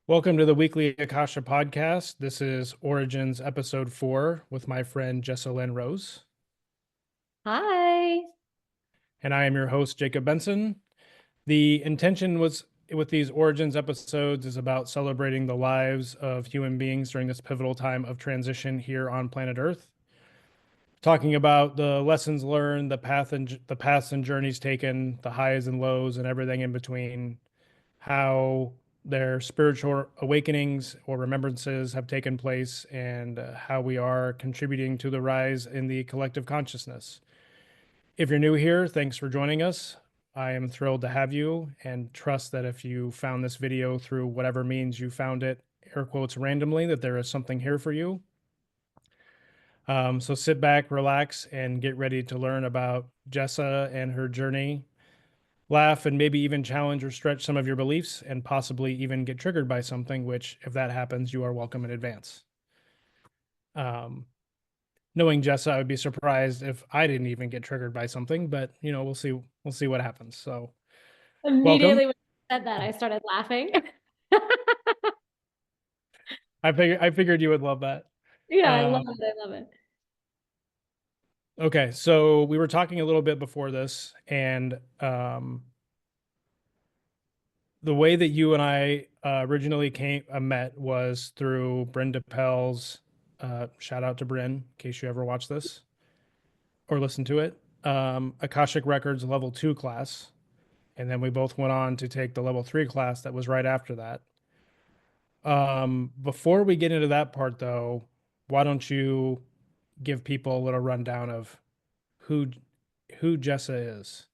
Welcome to the weekly Akasha podcast. This is Origins episode 4 with my friend Jessa Lin Rose. Hi. And I am your host, Jacob Benson. The intention was with these Origins episodes is about celebrating the lives of human beings during this pivotal time of transition here on planet Earth. Talking about the lessons learned, the paths and journeys taken, the highs and lows, and everything in between, how their spiritual awakenings or remembrances have taken place, and how we are contributing to the rise in the collective consciousness. If you're new here, thanks for joining us. I am thrilled to have you and trust that if you found this video through whatever means you found it, air quotes randomly, that there is something here for you. So sit back, relax, and get ready to learn about Jessa and her journey, laugh, and maybe even challenge or stretch some of your beliefs, and possibly even get triggered by something, which, if that happens, you are welcome in advance. Knowing Jessa, I would be surprised if I didn't even get triggered by something, but we'll see what happens. So welcome. Immediately when you said that, I started laughing. I figured you would love that. Yeah, I love Um, it. I love it. okay, so we were talking a little bit before this, and the way that you and I originally met was through Bryn DePell's. Shout out to Bryn, in case you ever watch this or listen to it. Akashic Records level 2 class, and then we both went on to take the level 3 class that was right after that. Before we get into that part, though, why don't you give people a little rundown of who who Jessa is?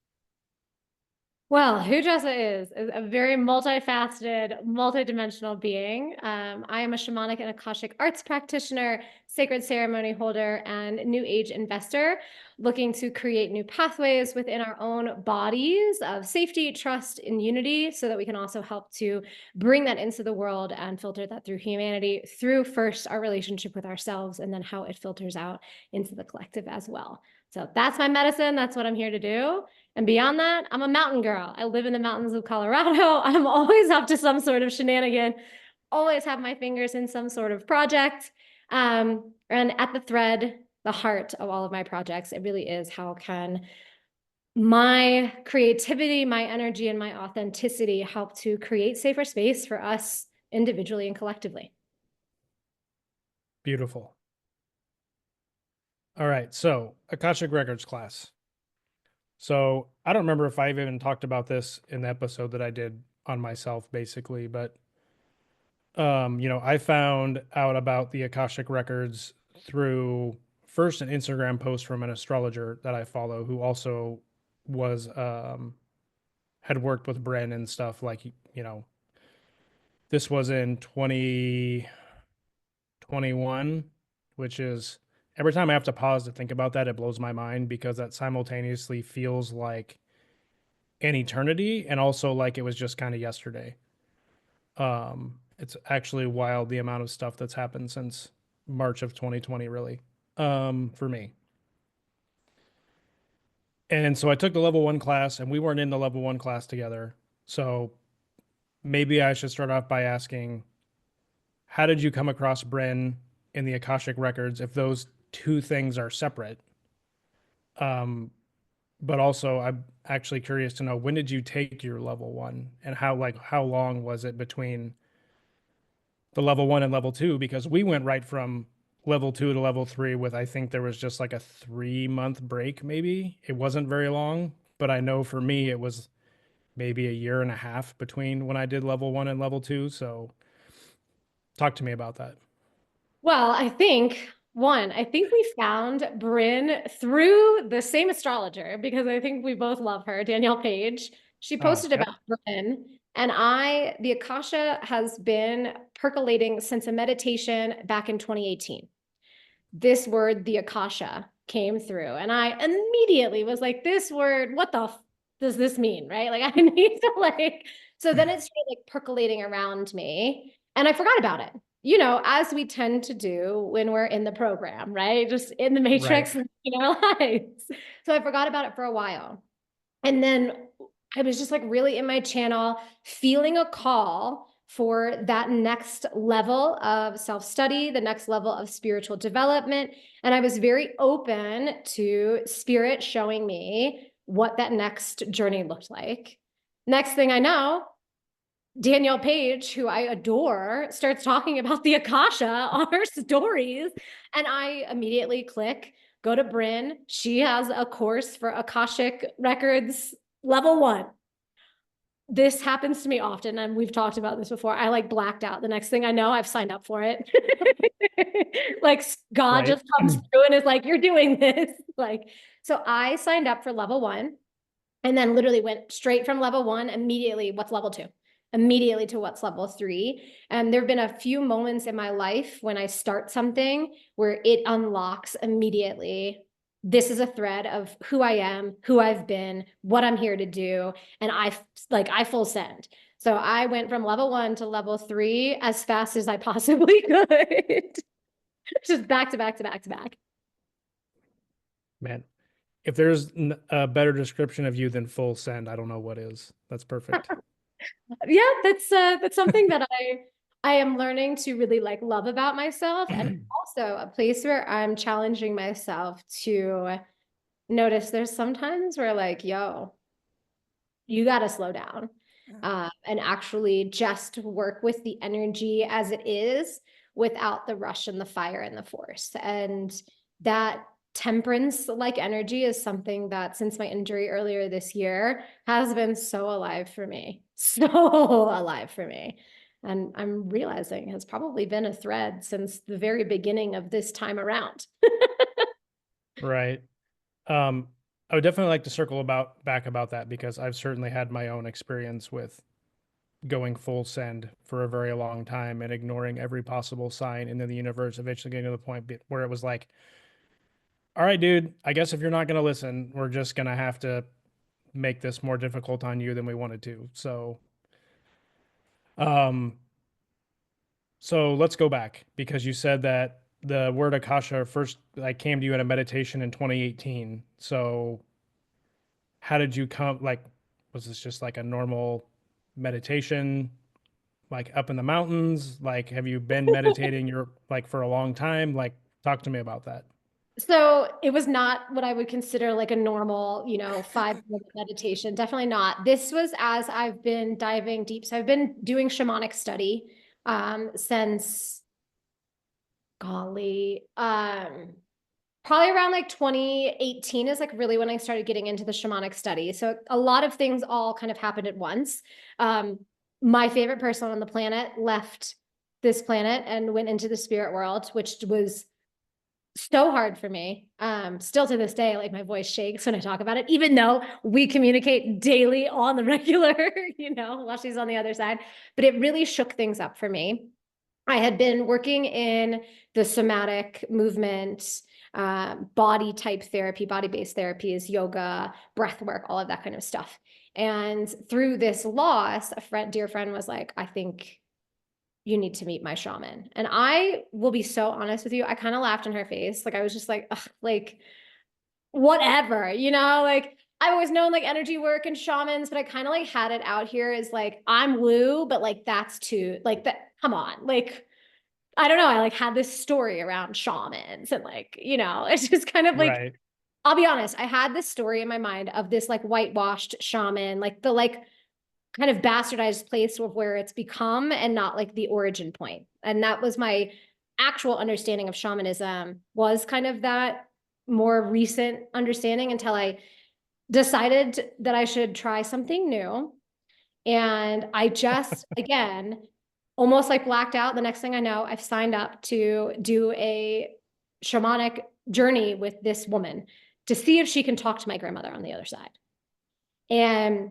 Well, who Jessa is a very multifaceted, multidimensional being. I am a shamanic and Akashic Arts Practitioner, sacred ceremony holder, and New Age investor looking to create new pathways within our own bodies of safety, trust, and unity so that we can also help to bring that into the world and filter that through humanity, through first our relationship with ourselves, and then how it filters out into the collective as well. So that's my medicine. That's what I'm here to do. And beyond that, I'm a mountain girl. I live in the mountains of Colorado. I'm always up to some sort of shenanigan, always have my fingers in some sort of project. And at the thread, the heart of all of my projects, it really is how can my creativity, my energy, and my authenticity help to create safer space for us individually and collectively. Beautiful. All right, so Akashic Records class. So I don't remember if I've even talked about this in the episode that I did on myself, basically, but I found out about the Akashic Records through first an Instagram post from an astrologer that I follow who also was had worked with Bren and stuff like, this was in 2021, which is every time I have to pause to think about that, it blows my mind because that simultaneously feels like an eternity and also like it was just kind of yesterday. It's actually wild the amount of stuff that's happened since March of 2020, really, for me. And so I took the level 1 class, and we weren't in the level 1 class together. So maybe I should start off by asking, how did you come across Bren in the Akashic Records if those two things are separate? But also, I'm actually curious to know, when did you take your level 1, and how long was it between the level 1 and level 2? Because we went right from level 2 to level 3 with, I think there was just like a 3-month break, maybe. It wasn't very long, but I know for me it was maybe a year and a half between when I did level 1 and level 2. So talk to me about that. Well, I think we found Bryn through the same astrologer because I think we both love her, Danielle Page. She posted Yep. about Bryn, and the Akasha has been percolating since a meditation back in 2018. This word, the Akasha, came through, and I immediately was like, this word, what the does this mean? Right? Like, I need to so then it started like percolating around me, and I forgot about it, as we tend to do when we're in the program, right? Just in the Right. matrix, in our lives. So I forgot about it for a while. And then I was just like really in my channel, feeling a call for that next level of self-study, the next level of spiritual development. And I was very open to spirit showing me what that next journey looked like. Next thing I know, Danielle Page, who I adore, starts talking about the Akasha on her stories. And I immediately click, go to Bryn. She has a course for Akashic Records level 1. This happens to me often, and we've talked about this before. I like blacked out. The next thing I know, I've signed up for it. Like God just comes through and is like, you're doing this. Like, so I signed up for level 1 and then literally went straight from level 1 immediately. What's level 2? Immediately to what's level 3. And there've been a few moments in my life when I start something where it unlocks immediately. This is a thread of who I am, who I've been, what I'm here to do. And I full send. So I went from level 1 to level 3 as fast as I possibly could. Just back to back to back to back. Man, if there's a better description of you than full send, I don't know what is. That's perfect. Yeah, that's something that I am learning to really like love about myself, and also a place where I'm challenging myself to notice there's sometimes where like, yo, you got to slow down, and actually just work with the energy as it is without the rush and the fire and the force. And that temperance like energy is something that since my injury earlier this year has been so alive for me, so alive for me. And I'm realizing has probably been a thread since the very beginning of this time around. Right. I would definitely like to circle back about that, because I've certainly had my own experience with going full send for a very long time and ignoring every possible sign, and then the universe eventually getting to the point where it was like, all right, dude, I guess if you're not going to listen, we're just going to have to make this more difficult on you than we wanted to. Um, so let's go back, because you said that the word Akasha first like came to you in a meditation in 2018. So how did you come, like, was this just like a normal meditation, like up in the mountains? Like, have you been meditating for a long time? Like, talk to me about that. So it was not what I would consider like a normal, 5-minute meditation. Definitely not. This was as I've been diving deep. So I've been doing shamanic study since golly, probably around like 2018 is like really when I started getting into the shamanic study. So a lot of things all kind of happened at once. My favorite person on the planet left this planet and went into the spirit world, which was so hard for me. Still to this day, like my voice shakes when I talk about it, even though we communicate daily on the regular, while she's on the other side. But it really shook things up for me. I had been working in the somatic movement, body type therapy, body-based therapies, yoga, breath work, all of that kind of stuff. And through this loss, dear friend was like, I think you need to meet my shaman. And I will be so honest with you. I kind of laughed in her face. Like, I was just like, ugh, like, whatever, like I've always known like energy work and shamans, but I kind of like had it out here as like, I'm woo, but like, that's too like that. Come on. Like, I don't know. I like had this story around shamans and like, it's just kind of like, Right. I'll be honest. I had this story in my mind of this like whitewashed shaman, like the like kind of bastardized place of where it's become and not like the origin point. And that was my actual understanding of shamanism, was kind of that more recent understanding until I decided that I should try something new. And I just, again, almost like blacked out. The next thing I know, I've signed up to do a shamanic journey with this woman to see if she can talk to my grandmother on the other side. And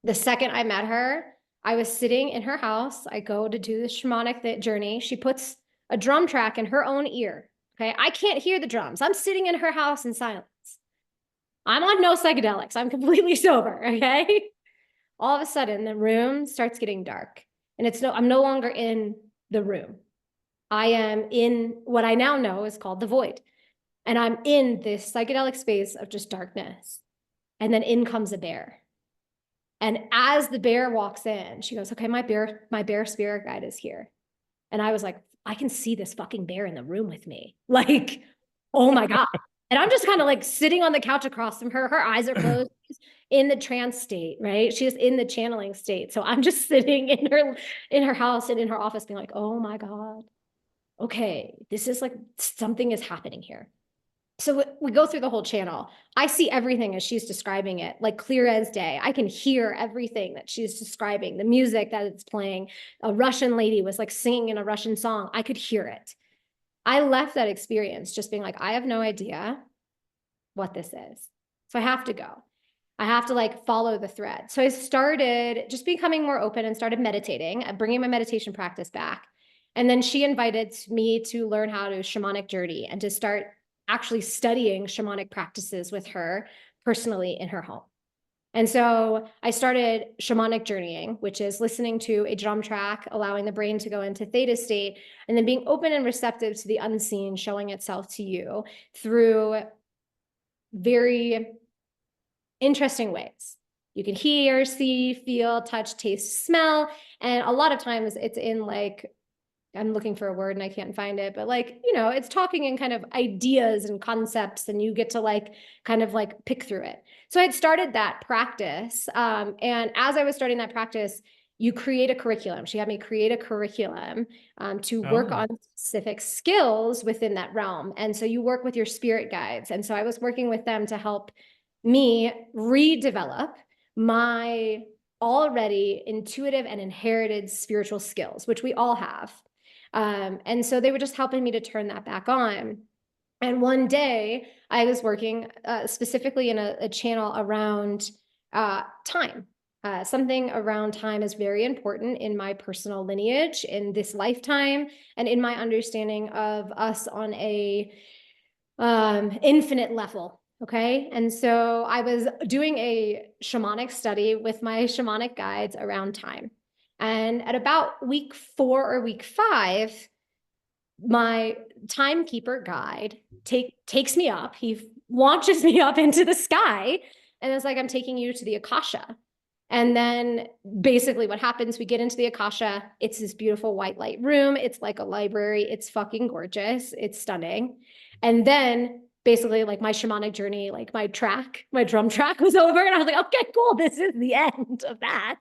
the second I met her, I was sitting in her house. I go to do the shamanic journey. She puts a drum track in her own ear. Okay. I can't hear the drums. I'm sitting in her house in silence. I'm on no psychedelics. I'm completely sober. Okay. All of a sudden, the room starts getting dark. And I'm no longer in the room. I am in what I now know is called the void. And I'm in this psychedelic space of just darkness. And then in comes a bear. And as the bear walks in, she goes, okay, my bear spirit guide is here. And I was like, I can see this fucking bear in the room with me. Like, oh my God. And I'm just kind of like sitting on the couch across from her. Her eyes are closed. She's in the trance state, right? She's in the channeling state. So I'm just sitting in her house and in her office being like, oh my God. Okay, this is like something is happening here. So we go through the whole channel. I see everything as she's describing it, like clear as day. I can hear everything that she's describing, the music that it's playing. A Russian lady was like singing in a Russian song. I could hear it. I left that experience just being like, I have no idea what this is. So I have to go. I have to like follow the thread. So I started just becoming more open and started meditating, bringing my meditation practice back. And then she invited me to learn how to shamanic journey and to start actually studying shamanic practices with her personally in her home. And so I started shamanic journeying, which is listening to a drum track, allowing the brain to go into theta state, and then being open and receptive to the unseen showing itself to you through very interesting ways. You can hear, see, feel, touch, taste, smell. And a lot of times it's in like, I'm looking for a word and I can't find it, but like, you know, it's talking in kind of ideas and concepts, and you get to like kind of like pick through it. So I'd started that practice. And as I was starting that practice, you create a curriculum. She had me create a curriculum to work on specific skills within that realm. And so you work with your spirit guides. And so I was working with them to help me redevelop my already intuitive and inherited spiritual skills, which we all have. And so they were just helping me to turn that back on. And one day I was working specifically in a channel around time. Something around time is very important in my personal lineage, in this lifetime, and in my understanding of us on a infinite level. Okay. And so I was doing a shamanic study with my shamanic guides around time. And at about week 4 or week 5, my timekeeper guide takes me up. He launches me up into the sky. And it's like, I'm taking you to the Akasha. And then basically what happens, we get into the Akasha. It's this beautiful white light room. It's like a library. It's fucking gorgeous. It's stunning. And then basically like my shamanic journey, like my drum track was over. And I was like, okay, cool. This is the end of that.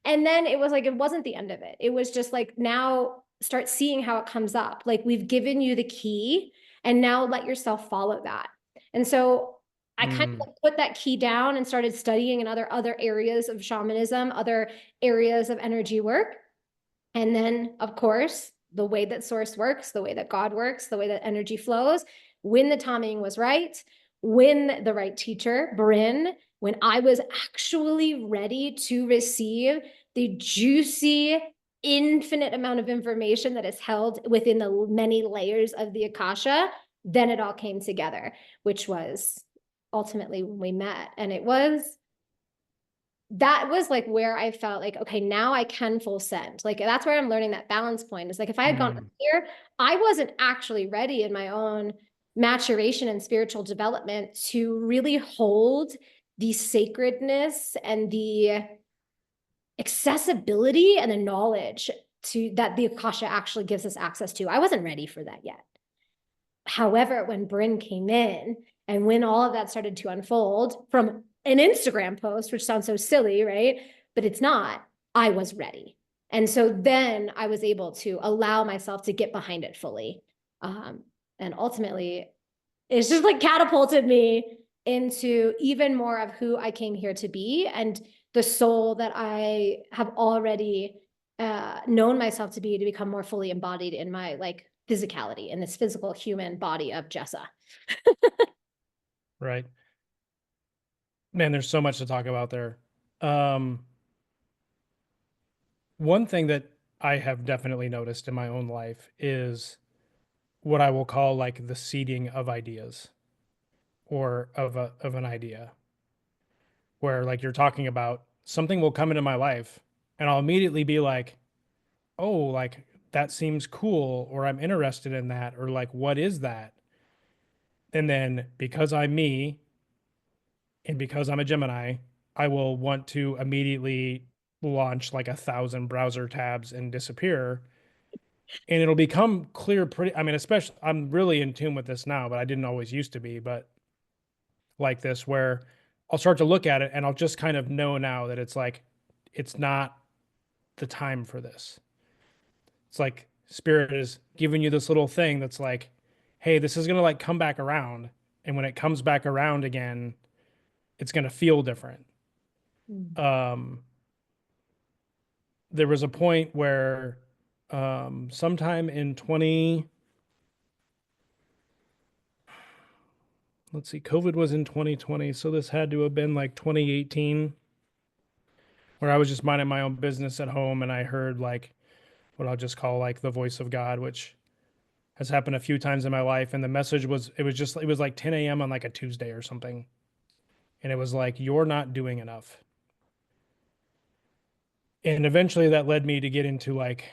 And then it was like, it wasn't the end of it. It was just like, now start seeing how it comes up. Like, we've given you the key and now let yourself follow that. And so I kind of put that key down and started studying in other areas of shamanism, other areas of energy work. And then, of course, the way that source works, the way that God works, the way that energy flows, when the timing was right, when the right teacher, Bryn, when I was actually ready to receive the juicy, infinite amount of information that is held within the many layers of the Akasha, then it all came together, which was ultimately when we met. And that was like where I felt like, okay, now I can full send. Like, that's where I'm learning that balance point. Is like, if I had gone earlier, I wasn't actually ready in my own maturation and spiritual development to really hold the sacredness and the accessibility and the knowledge that the Akasha actually gives us access to. I wasn't ready for that yet. However, when Bryn came in and when all of that started to unfold from an Instagram post, which sounds so silly, right? But it's not, I was ready. And so then I was able to allow myself to get behind it fully. And ultimately, it's just like catapulted me into even more of who I came here to be and the soul that I have already known myself to be, to become more fully embodied in my like physicality, in this physical human body of Jessa. Right. Man, there's so much to talk about there. One thing that I have definitely noticed in my own life is what I will call like the seeding of ideas, or of an idea, where like you're talking about, something will come into my life and I'll immediately be like, oh, like that seems cool, or I'm interested in that, or like, what is that? And then because I'm me and because I'm a Gemini, I will want to immediately launch like 1,000 browser tabs and disappear. And it'll become clear pretty, I mean, especially I'm really in tune with this now, but I didn't always used to be, but like this, where I'll start to look at it and I'll just kind of know now that it's like, it's not the time for this. It's like spirit is giving you this little thing that's like, hey, this is going to like come back around. And when it comes back around again, it's going to feel different. Mm. Um, there was a point where sometime in 20, let's see, COVID was in 2020. So this had to have been like 2018, where I was just minding my own business at home and I heard like what I'll just call like the voice of God, which has happened a few times in my life. And the message was, it was like 10 a.m. on like a Tuesday or something. And it was like, you're not doing enough. And eventually that led me to get into like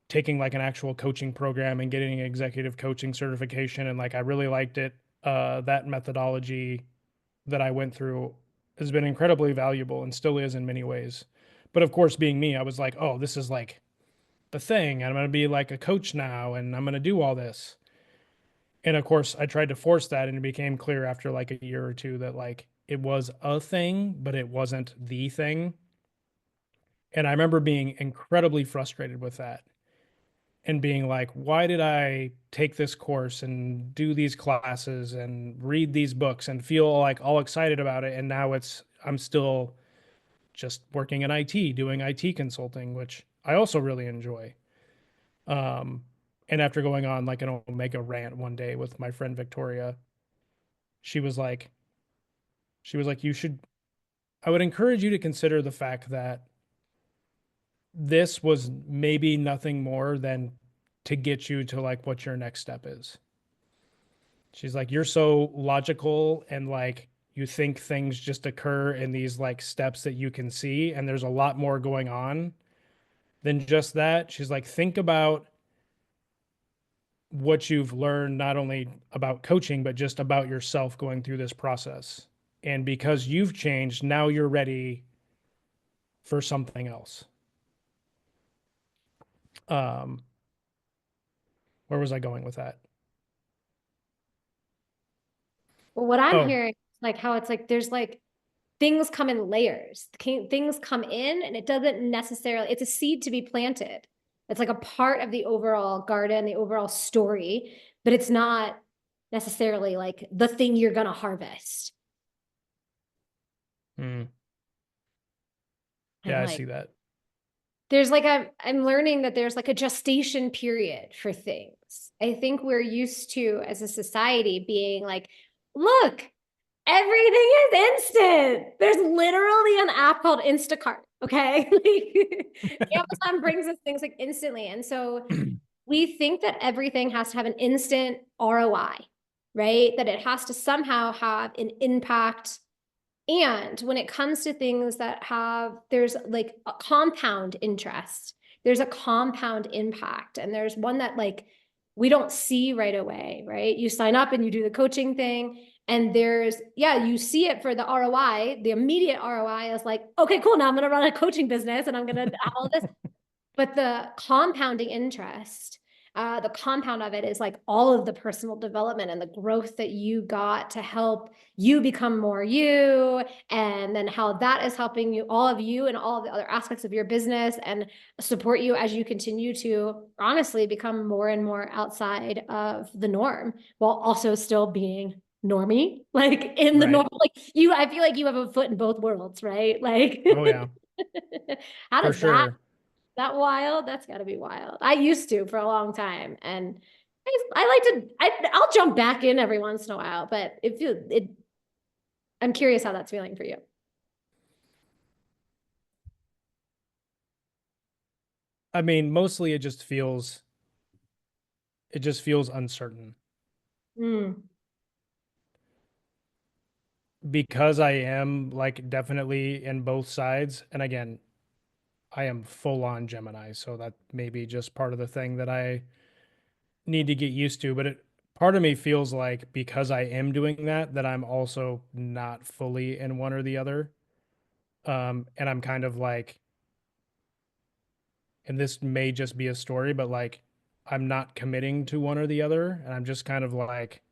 taking like an actual coaching program and getting an executive coaching certification. And like, I really liked it. That methodology that I went through has been incredibly valuable and still is in many ways. But of course, being me, I was like, oh, this is like the thing. I'm going to be like a coach now and I'm going to do all this. And of course, I tried to force that and it became clear after like a year or two that like it was a thing, but it wasn't the thing. And I remember being incredibly frustrated with that and being like, why did I take this course and do these classes and read these books and feel like all excited about it? And now I'm still just working in IT, doing IT consulting, which I also really enjoy. Um, and after going on like an Omega rant one day with my friend Victoria, she was like, you should, I would encourage you to consider the fact that this was maybe nothing more than to get you to like what your next step is. She's like, you're so logical and like you think things just occur in these like steps that you can see. And there's a lot more going on than just that. She's like, think about what you've learned, not only about coaching, but just about yourself going through this process. And because you've changed, now you're ready for something else. Um, where was I going with that? Well, what I'm Oh, hearing is like how it's like there's like things come in layers. Things come in and it doesn't necessarily, it's a seed to be planted. It's like a part of the overall garden, the overall story, but it's not necessarily like the thing you're going to harvest. hmm. I'm Yeah, I like, see that. there's like I'm learning that there's like a gestation period for things. I think we're used to as a society being like, look, everything is instant. There's literally an app called Instacart. Okay. Like, Amazon brings us things like instantly. And so we think that everything has to have an instant ROI, right? That it has to somehow have an impact. And when it comes to things that have, there's like a compound interest, there's a compound impact, and there's one that like we don't see right away, right? You sign up and you do the coaching thing, and there's, yeah, you see it for the ROI. The immediate ROI is like, okay, cool. Now I'm going to run a coaching business and I'm going to have all this. But the compounding interest, the compound of it is like all of the personal development and the growth that you got to help you become more you, and then how that is helping you, all of you, and all of the other aspects of your business, and support you as you continue to honestly become more and more outside of the norm while also still being normie, like in the Right. norm. Like you, I feel like you have a foot in both worlds, right? Like Oh yeah, how for does that, sure. that wild? That's got to be wild. I used to for a long time, and I like to. I'll jump back in every once in a while, but it feels it. I'm curious how that's feeling for you. I mean, mostly it just feels uncertain Mm. because I am like definitely in both sides. And again, I am full on Gemini, so that may be just part of the thing that I need to get used to. But part of me feels like because I am doing that, that I'm also not fully in one or the other. And I'm kind of like, and this may just be a story, but like I'm not committing to one or the other. And I'm just kind of like,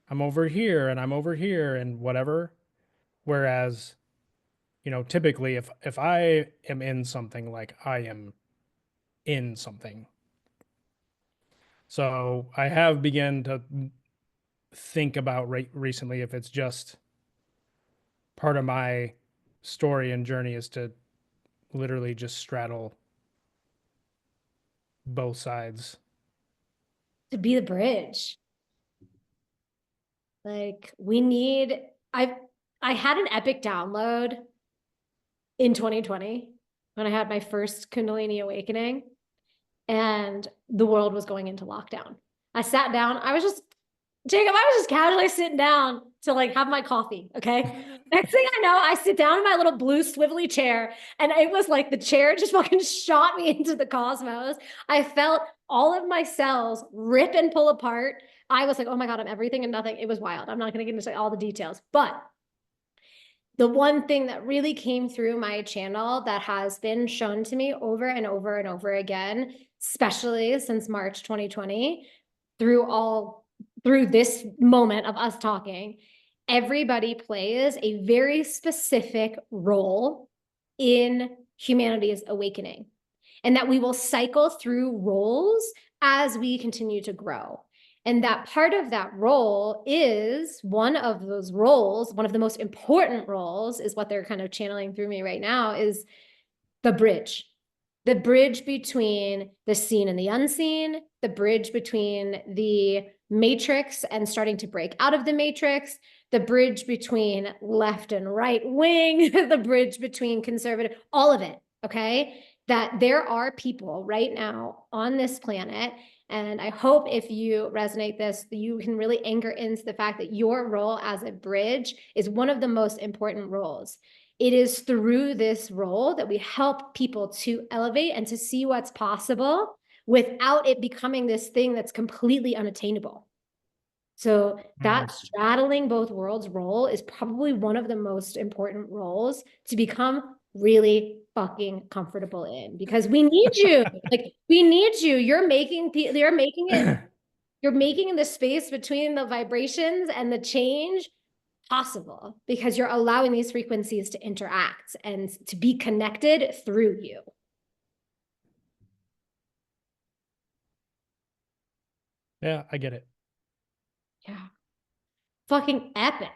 I'm over here and I'm over here and whatever. Whereas, typically if I am in something, like I am in something. So I have begun to think about recently if it's just part of my story and journey is to literally just straddle both sides. To be the bridge. Like we need, I had an epic download in 2020 when I had my first Kundalini Awakening and the world was going into lockdown. I sat down, Jacob, I was just casually sitting down to like have my coffee. Okay. Next thing I know, I sit down in my little blue swivelly chair, and it was like the chair just fucking shot me into the cosmos. I felt all of my cells rip and pull apart. I was like, oh my God, I'm everything and nothing. It was wild. I'm not going to get into all the details, but the one thing that really came through my channel that has been shown to me over and over and over again, especially since March 2020, through this moment of us talking, everybody plays a very specific role in humanity's awakening, and that we will cycle through roles as we continue to grow. And that part of that role is one of those roles, one of the most important roles, is what they're kind of channeling through me right now, is the bridge between the seen and the unseen, the bridge between the matrix and starting to break out of the matrix, the bridge between left and right wing, the bridge between conservative, all of it. Okay. That there are people right now on this planet. And I hope if you resonate this, you can really anchor into the fact that your role as a bridge is one of the most important roles. It is through this role that we help people to elevate and to see what's possible without it becoming this thing that's completely unattainable. So that straddling both worlds role is probably one of the most important roles to become really fucking comfortable in, because we need you. Like we need you. You're making it, you're making the space between the vibrations and the change possible, because you're allowing these frequencies to interact and to be connected through you. Yeah, I get it. Yeah. Fucking epic.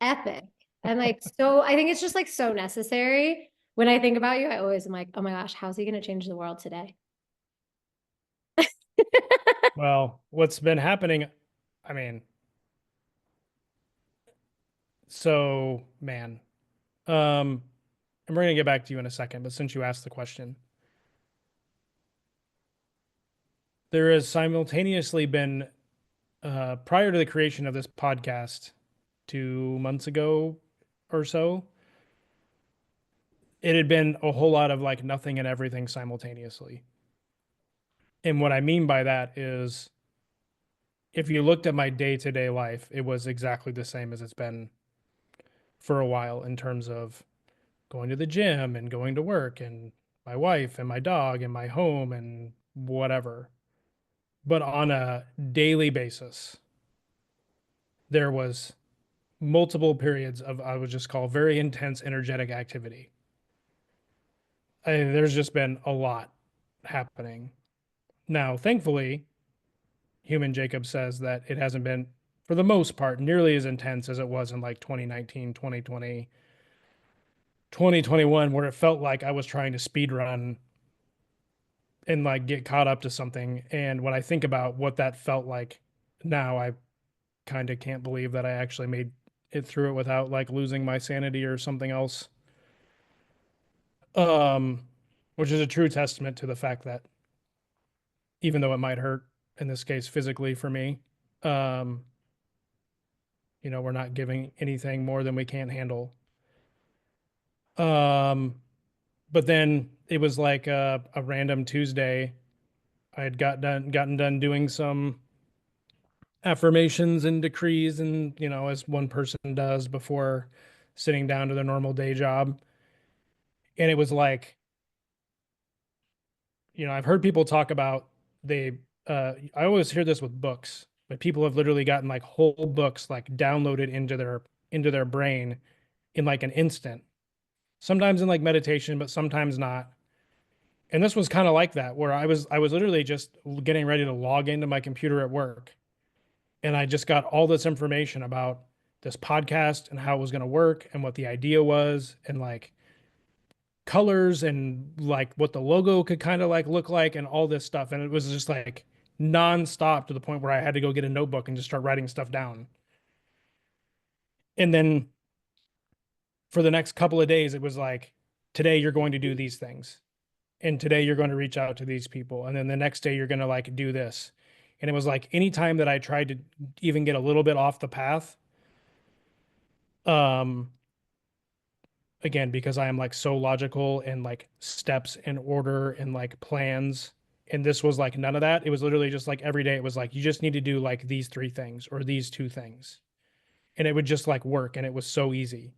Epic. And like, so I think it's just like so necessary. When I think about you, I always am like, oh my gosh, how's he going to change the world today? Well, what's been happening, I mean, so man, and we're gonna get back to you in a second, but since you asked the question, there has simultaneously been, prior to the creation of this podcast 2 months ago or so, it had been a whole lot of like nothing and everything simultaneously. And what I mean by that is if you looked at my day-to-day life, it was exactly the same as it's been for a while in terms of going to the gym and going to work and my wife and my dog and my home and whatever. But on a daily basis, there was multiple periods of, I would just call, very intense energetic activity. There's just been a lot happening. Now, thankfully, Human Jacob says that it hasn't been, for the most part, nearly as intense as it was in like 2019, 2020, 2021, where it felt like I was trying to speed run and like get caught up to something. And when I think about what that felt like now, I kind of can't believe that I actually made it through it without like losing my sanity or something else. Um, which is a true testament to the fact that even though it might hurt in this case physically for me, um, we're not giving anything more than we can't handle. Um, but then it was like a random Tuesday. I had gotten done doing some affirmations and decrees, and as one person does before sitting down to their normal day job. And it was like, I've heard people talk about I always hear this with books, but people have literally gotten like whole books like downloaded into their brain in like an instant. Sometimes in like meditation, but sometimes not. And this was kind of like that, where I was literally just getting ready to log into my computer at work, and I just got all this information about this podcast and how it was going to work and what the idea was, and like colors and like what the logo could kind of like look like and all this stuff. And it was just like nonstop to the point where I had to go get a notebook and just start writing stuff down. And then for the next couple of days, it was like, today you're going to do these things. And today you're going to reach out to these people. And then the next day you're going to like do this. And it was like anytime that I tried to even get a little bit off the path, um, again, because I am like so logical and like steps and order and like plans. And this was like none of that. It was literally just like every day it was like, you just need to do like these three things or these two things. And it would just like work. And it was so easy.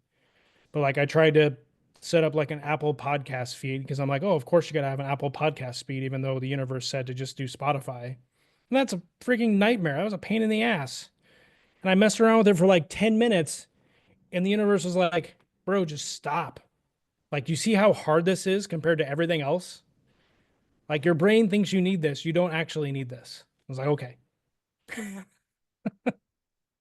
But like I tried to set up like an Apple podcast feed because I'm like, oh, of course you got to have an Apple podcast feed, even though the universe said to just do Spotify. And that's a freaking nightmare. That was a pain in the ass. And I messed around with it for like 10 minutes. And the universe was like, bro, just stop. Like, you see how hard this is compared to everything else? Like, your brain thinks you need this. You don't actually need this. I was like, okay.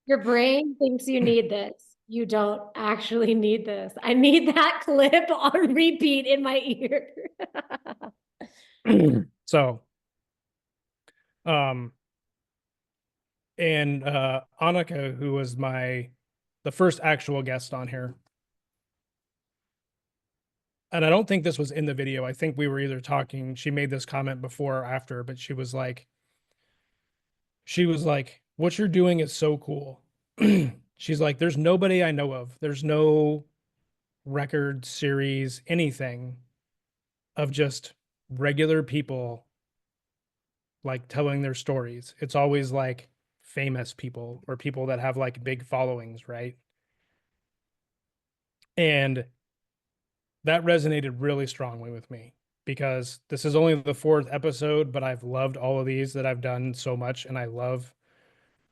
Your brain thinks you need this. You don't actually need this. I need that clip on repeat in my ear. So, um, and Annika, who was the first actual guest on here, and I don't think this was in the video. I think we were either talking, she made this comment before or after, but she was like, what you're doing is so cool. She's like, there's nobody I know of. There's no record series, anything of just regular people like telling their stories. It's always like famous people or people that have like big followings, right? And that resonated really strongly with me because this is only the fourth episode, but I've loved all of these that I've done so much. And I love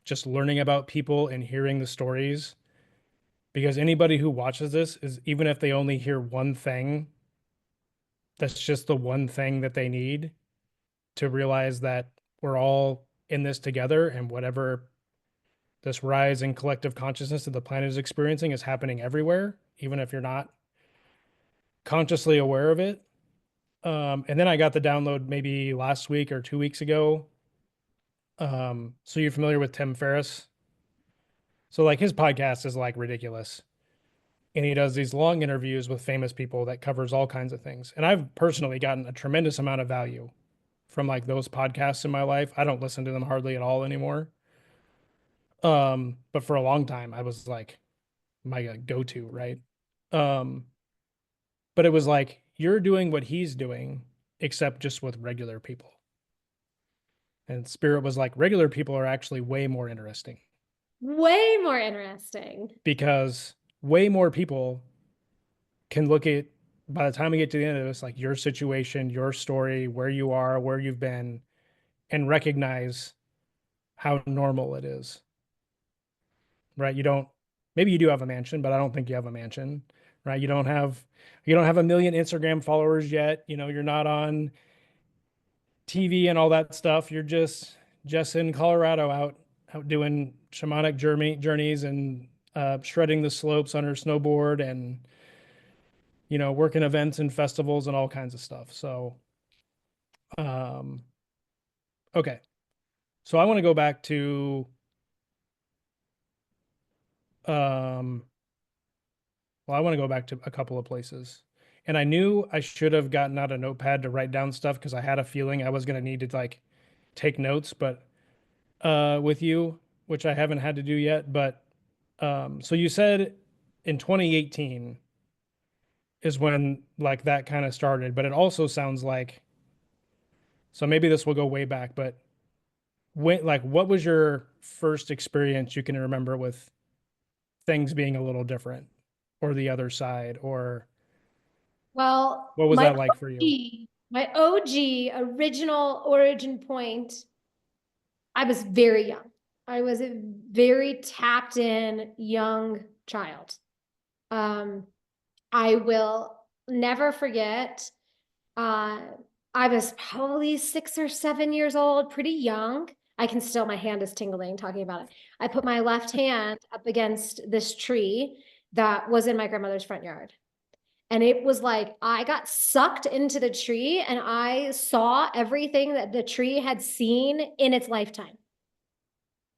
just learning about people and hearing the stories, because anybody who watches this is, even if they only hear one thing, that's just the one thing that they need to realize that we're all in this together, and whatever this rise in collective consciousness that the planet is experiencing is happening everywhere, even if you're not consciously aware of it. And then I got the download maybe last week or 2 weeks ago. So you're familiar with Tim Ferriss? So like his podcast is like ridiculous. And he does these long interviews with famous people that covers all kinds of things. And I've personally gotten a tremendous amount of value from like those podcasts in my life. I don't listen to them hardly at all anymore. But for a long time I was like my go-to, right? Um, but it was like, you're doing what he's doing, except just with regular people. And Spirit was like, regular people are actually way more interesting Way more interesting. because way more people can look at, by the time we get to the end of this, like your situation, your story, where you are, where you've been, and recognize how normal it is, right? Maybe you do have a mansion, but I don't think you have a mansion, right? You don't have a million Instagram followers yet. You're not on TV and all that stuff. You're just in Colorado out doing shamanic journeys and shredding the slopes on her snowboard and working events and festivals and all kinds of stuff. So um okay. So I want to go back to um well, I want to go back to a couple of places. And I knew I should have gotten out a notepad to write down stuff because I had a feeling I was going to need to like take notes, but with you, which I haven't had to do yet. But so you said in 2018 is when like that kind of started, but it also sounds like, so maybe this will go way back, but what was your first experience you can remember with things being a little different or the other side, or Well, What was that like for you? My OG original origin point, I was very young. I was a very tapped in young child. Um, I will never forget. Uh, I was probably 6 or 7 years old, pretty young. I can still, my hand is tingling talking about it. I put my left hand up against this tree that was in my grandmother's front yard. And it was like I got sucked into the tree and I saw everything that the tree had seen in its lifetime.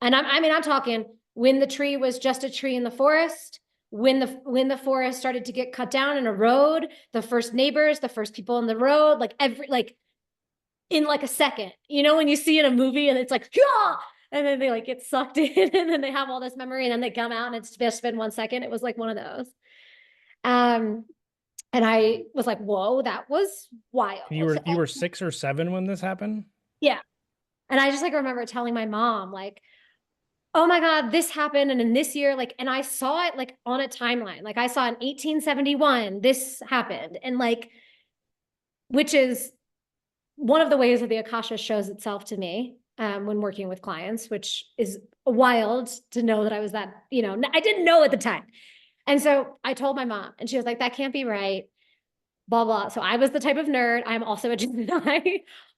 And I'm talking when the tree was just a tree in the forest, when the forest started to get cut down in a road, the first neighbors, the first people in the road, like in like a second. You know, when you see in a movie and it's like, yeah, and then they like get sucked in and then they have all this memory and then they come out and it's just been 1 second. It was like one of those. Um, and I was like, whoa, that was wild. You were 6 or 7 when this happened? Yeah. And I just like remember telling my mom, like, oh my God, this happened. And in this year, like, and I saw it like on a timeline. Like I saw in 1871, this happened. And like, which is one of the ways that the Akasha shows itself to me when working with clients, which is wild to know that I was that, I didn't know at the time. And so I told my mom and she was like, that can't be right. Blah, blah. So I was the type of nerd. I'm also a Gemini.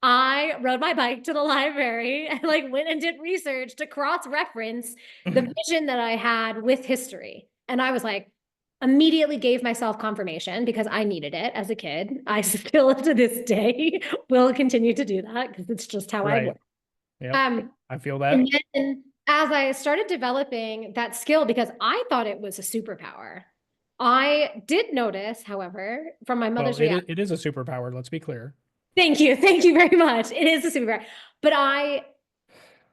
I rode my bike to the library and like went and did research to cross-reference the vision that I had with history. And I was like, immediately gave myself confirmation because I needed it as a kid. I still to this day will continue to do that because it's just how I Right. work. Yep. I feel that. And then as I started developing that skill, because I thought it was a superpower, I did notice, however, from my mother's reaction. It is a superpower. Let's be clear. Thank you. Thank you very much. It is a superpower. But I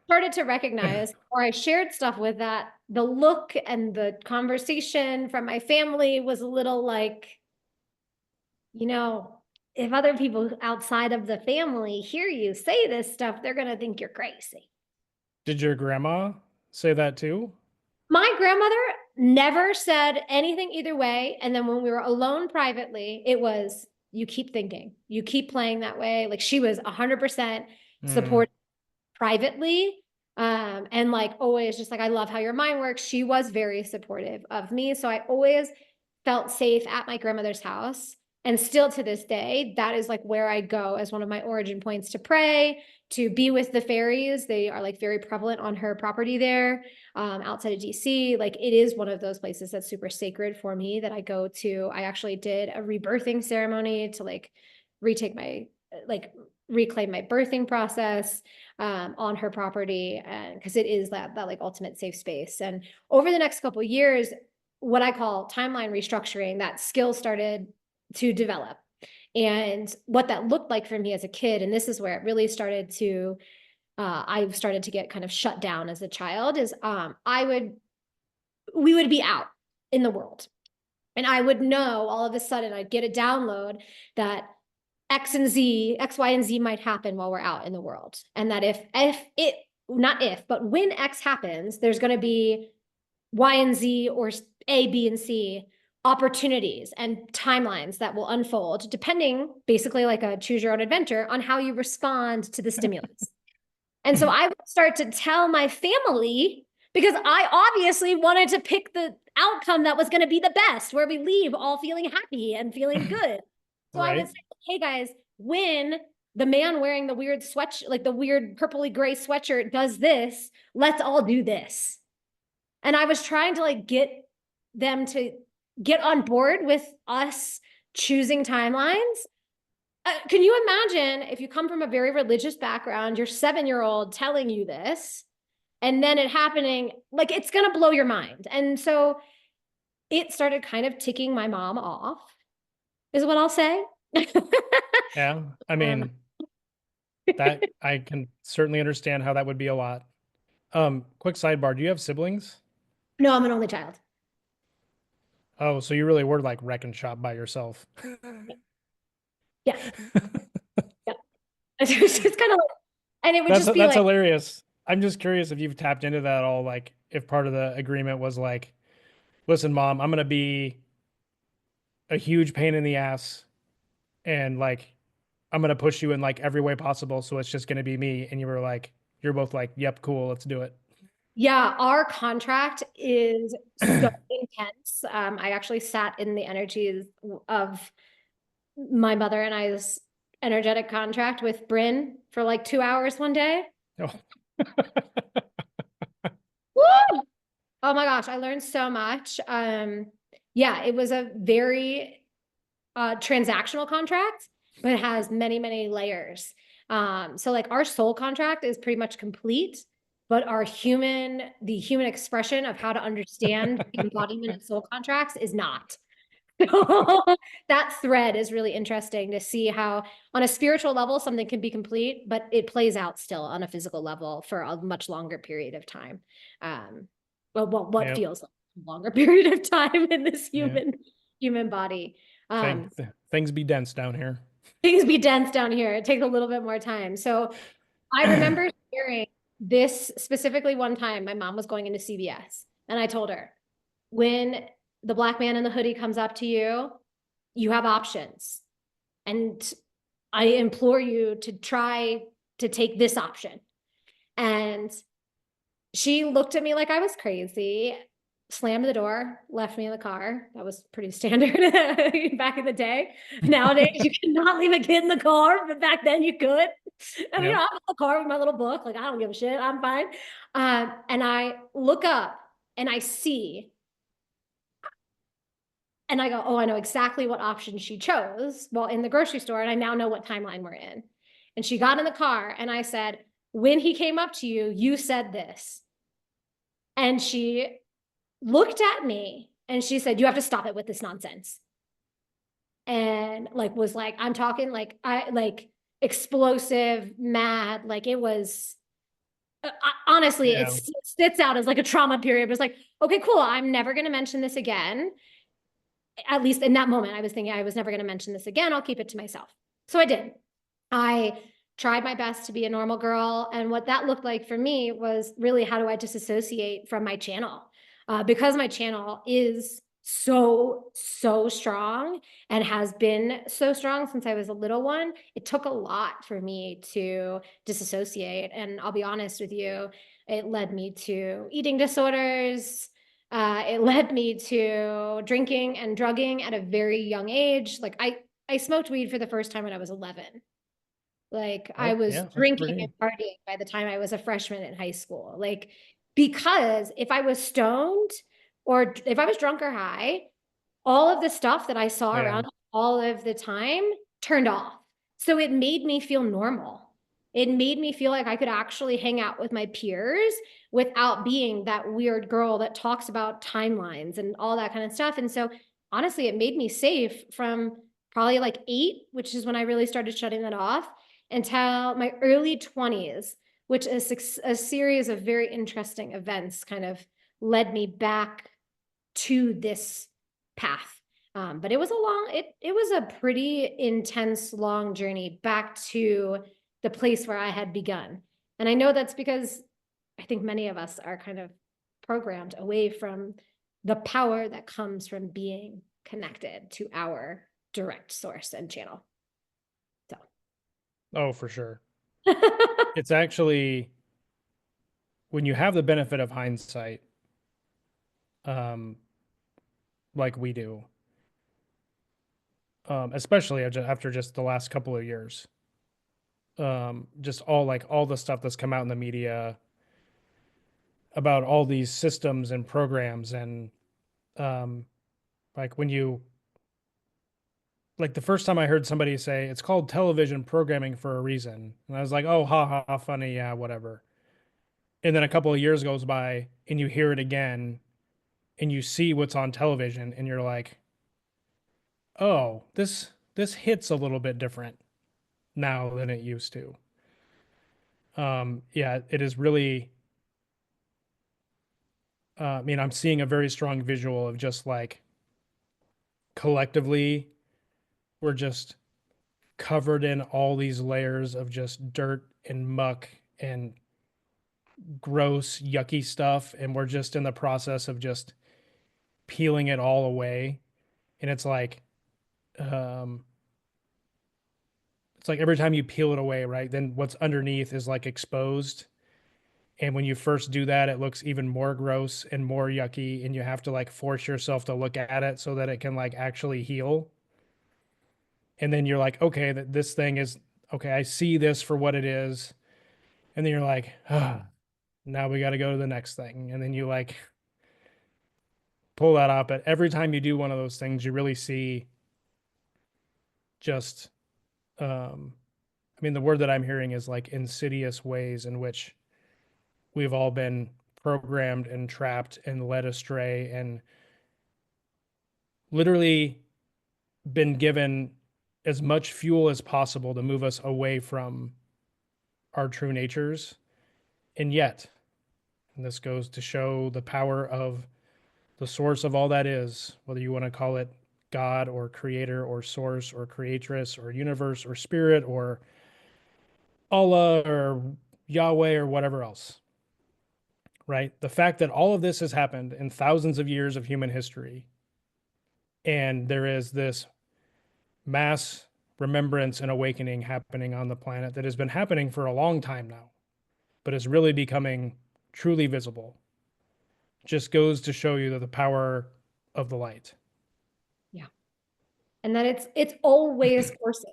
started to recognize, or I shared stuff with that, the look and the conversation from my family was a little like, if other people outside of the family hear you say this stuff, they're going to think you're crazy. Did your grandma say that too? My grandmother never said anything either way. And then when we were alone privately, it was, you keep thinking, you keep playing that way. Like she was 100% supported privately. And like always just like, I love how your mind works. She was very supportive of me. So I always felt safe at my grandmother's house. And still to this day, that is like where I go as one of my origin points to pray, to be with the fairies. They are like very prevalent on her property there, outside of DC. Like it is one of those places that's super sacred for me that I go to. I actually did a rebirthing ceremony to like reclaim my birthing process on her property, and because it is that like ultimate safe space. And over the next couple of years, what I call timeline restructuring, that skill started to develop. And what that looked like for me as a kid, and this is where it really started to, I started to get kind of shut down as a child, is we would be out in the world. And I would know all of a sudden I'd get a download that X, Y, and Z might happen while we're out in the world. And that but when X happens, there's going to be Y and Z or A, B, and C opportunities and timelines that will unfold, depending, basically like a choose your own adventure, on how you respond to the stimulus. And so I would start to tell my family, because I obviously wanted to pick the outcome that was going to be the best, where we leave all feeling happy and feeling good. So I would say, hey guys, when the man wearing the weird like the weird purpley gray sweatshirt does this, let's all do this. And I was trying to like get them to get on board with us choosing timelines. Can you imagine if you come from a very religious background, your 7-year-old telling you this, and then it happening, like it's going to blow your mind. And so it started kind of ticking my mom off, is what I'll say. Yeah. I mean, that I can certainly understand how that would be a lot. Quick sidebar. Do you have siblings? No, I'm an only child. Oh, so you really were like wreck and shop by yourself. Yeah. Yeah. It's kind of like, and it would just be that's like, hilarious. I'm just curious if you've tapped into that all, like if part of the agreement was like, listen, mom, I'm going to be a huge pain in the ass and like I'm gonna push you in like every way possible, so it's just gonna be me. And you were like, you're both like, yep, cool, let's do it. Yeah, our contract is so intense. I actually sat in the energies of my mother and I's energetic contract with Bryn for like 2 hours one day. Oh. Woo! Oh my gosh, I learned so much. Yeah, it was a very transactional contract, but it has many, many layers. So like our soul contract is pretty much complete, but the human expression of how to understand the embodiment of soul contracts is not. That thread is really interesting to see how on a spiritual level something can be complete, but it plays out still on a physical level for a much longer period of time. Well, what Yep. feels like a longer period of time in this Yep. human body. Things be dense down here. Things be dense down here. It takes a little bit more time. So I remember hearing this specifically one time. My mom was going into CVS, and I told her, when the black man in the hoodie comes up to you, you have options. And I implore you to try to take this option. And she looked at me like I was crazy, slammed the door, left me in the car. That was pretty standard back in the day. Nowadays, you cannot leave a kid in the car, but back then you could. And Yep. I'm in the car with my little book, like I don't give a shit, I'm fine. And I look up and I see, and I go, oh, I know exactly what option she chose while in the grocery store, and I now know what timeline we're in. And she got in the car, and I said, when he came up to you, you said this. And she looked at me and she said, you have to stop it with this nonsense. And like was like, I'm talking like explosive, mad, like it was honestly, Yeah. it sits out as like a trauma period. But it's like, okay, cool. I'm never going to mention this again. At least in that moment, I was thinking I was never going to mention this again. I'll keep it to myself. So I did. I tried my best to be a normal girl. And what that looked like for me was really, how do I disassociate from my channel? Because my channel is so strong and has been so strong since I was a little one, it took a lot for me to disassociate. And I'll be honest with you, it led me to eating disorders. It led me to drinking and drugging at a very young age. Like I smoked weed for the first time when I was 11. Like I Oh, was yeah, that's drinking pretty. and partying by the time I was a freshman in high school. Like, because if I was stoned or if I was drunk or high, all of the stuff that I saw Yeah. around all of the time turned off. So it made me feel normal. It made me feel like I could actually hang out with my peers without being that weird girl that talks about timelines and all that kind of stuff. And so honestly, it made me safe from probably like 8, which is when I really started shutting that off, until my early 20s, which is a series of very interesting events kind of led me back to this path. But it was it was a pretty intense, long journey back to the place where I had begun. And I know that's because I think many of us are kind of programmed away from the power that comes from being connected to our direct source and channel. So. Oh, for sure. It's actually, when you have the benefit of hindsight, um, like we do, especially after just the last couple of years, just all the stuff that's come out in the media about all these systems and programs, and um, like when you like the first time I heard somebody say it's called television programming for a reason, and I was like, oh, ha ha, ha, funny, yeah, whatever. And then a couple of years goes by, and you hear it again, and you see what's on television, and you're like, oh, this hits a little bit different now than it used to. Yeah, it is really. I mean, I'm seeing a very strong visual of just like collectively, we're just covered in all these layers of just dirt and muck and gross, yucky stuff, and we're just in the process of just peeling it all away. And it's like, um, it's like every time you peel it away, right, then what's underneath is like exposed. And when you first do that, it looks even more gross and more yucky, and you have to like force yourself to look at it so that it can like actually heal. And then you're like, okay, that this thing is okay, I see this for what it is. And then you're like, ah, now we got to go to the next thing. And then you like pull that up. But every time you do one of those things, you really see just, I mean, the word that I'm hearing is like insidious ways in which we've all been programmed and trapped and led astray and literally been given as much fuel as possible to move us away from our true natures. And yet, and this goes to show the power of the source of all that is, whether you want to call it God or creator or source or creatress or universe or spirit or Allah or Yahweh or whatever else, right? The fact that all of this has happened in thousands of years of human history, and there is this mass remembrance and awakening happening on the planet that has been happening for a long time now, but is really becoming truly visible, just goes to show you that the power of the light. Yeah. And that it's always coursing.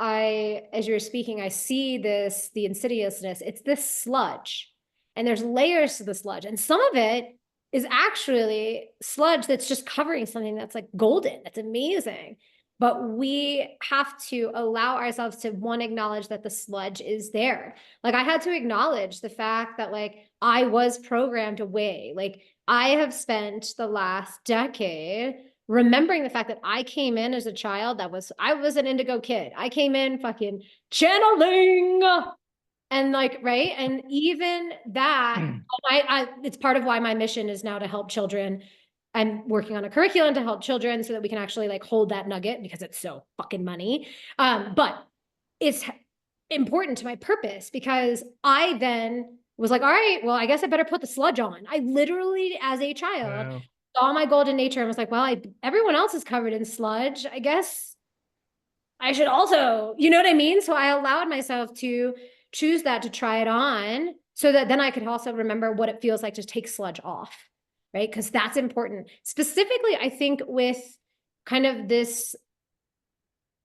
As you're speaking, I see the insidiousness. It's this sludge, and there's layers to the sludge, and some of it is actually sludge that's just covering something that's like golden. That's amazing. But we have to allow ourselves to acknowledge that the sludge is there. Like I had to acknowledge the fact that like I was programmed away. Like I have spent the last decade remembering the fact that I came in as a child I was an indigo kid. I came in fucking channeling and like, right. And even that, it's part of why my mission is now to help children. I'm working on a curriculum to help children so that we can actually like hold that nugget because it's so fucking money. But it's important to my purpose because I then was like, all right, well, I guess I better put the sludge on. I literally, as a child, Wow. saw my golden nature and was like, well, everyone else is covered in sludge. I guess I should also, you know what I mean? So I allowed myself to choose that to try it on so that then I could also remember what it feels like to take sludge off, right? Because that's important. Specifically, I think with kind of this,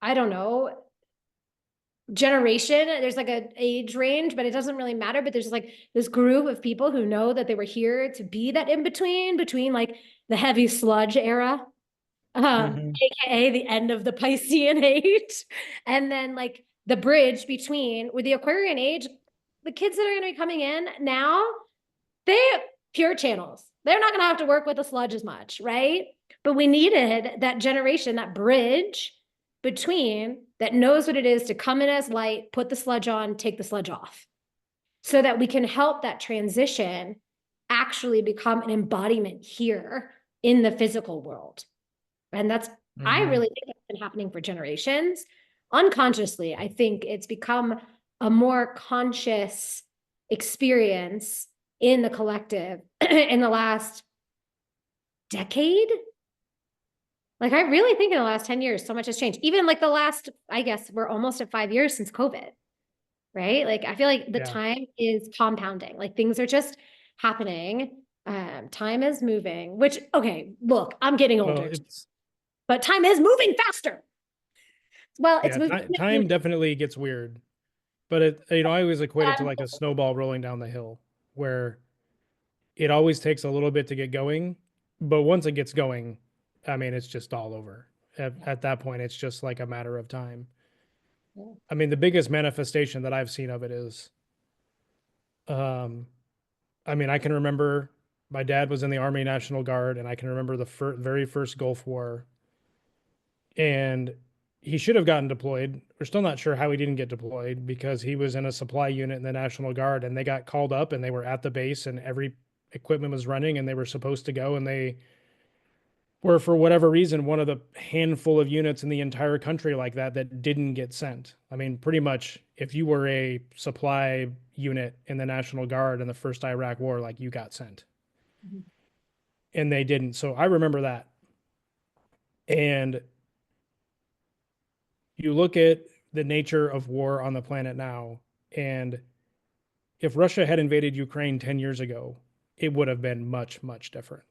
I don't know, generation, there's like an age range, but it doesn't really matter. But there's like this group of people who know that they were here to be that in between like the heavy sludge era, aka the end of the Piscean age, and then like the bridge between with the Aquarian age. The kids that are going to be coming in now, they pure channels. They're not going to have to work with the sludge as much, right? But we needed that generation, that bridge between that knows what it is to come in as light, put the sludge on, take the sludge off, so that we can help that transition actually become an embodiment here in the physical world. And that's, I really think that's been happening for generations. Unconsciously, I think it's become a more conscious experience in the collective in the last decade. Like, I really think in the last 10 years, so much has changed. Even like the last, I guess we're almost at 5 years since COVID, right? Like, I feel like the time is compounding. Like, things are just happening. Time is moving, which, okay, look, I'm getting older, but time is moving faster. Well, it's moving. Time definitely gets weird, but I always equate it to like a snowball rolling down the hill where it always takes a little bit to get going, but once it gets going, I mean, it's just all over. At that point, it's just like a matter of time. I mean, the biggest manifestation that I've seen of it is, I mean, I can remember my dad was in the Army National Guard, and I can remember the very first Gulf War, and he should have gotten deployed. We're still not sure how he didn't get deployed because he was in a supply unit in the National Guard, and they got called up, and they were at the base, and every equipment was running, and they were supposed to go, and they were, for whatever reason, one of the handful of units in the entire country like that didn't get sent. I mean, pretty much if you were a supply unit in the National Guard in the first Iraq War, like you got sent. And they didn't. So I remember that. And you look at the nature of war on the planet now. And if Russia had invaded Ukraine 10 years ago, it would have been much, much different.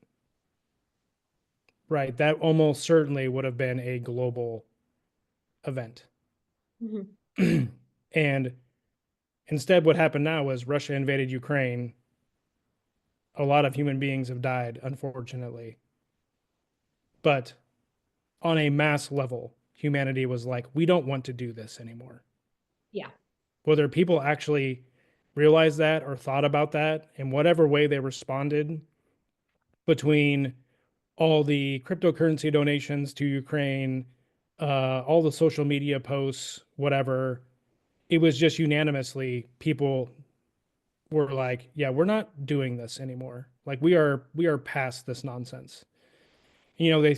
Right. That almost certainly would have been a global event. Mm-hmm. And instead, what happened now was Russia invaded Ukraine. A lot of human beings have died, unfortunately. But on a mass level, humanity was like, we don't want to do this anymore. Yeah. Whether people actually realized that or thought about that, in whatever way they responded, between all the cryptocurrency donations to Ukraine, all the social media posts, whatever, it was just unanimously people were like, yeah, we're not doing this anymore. Like we are past this nonsense. You know,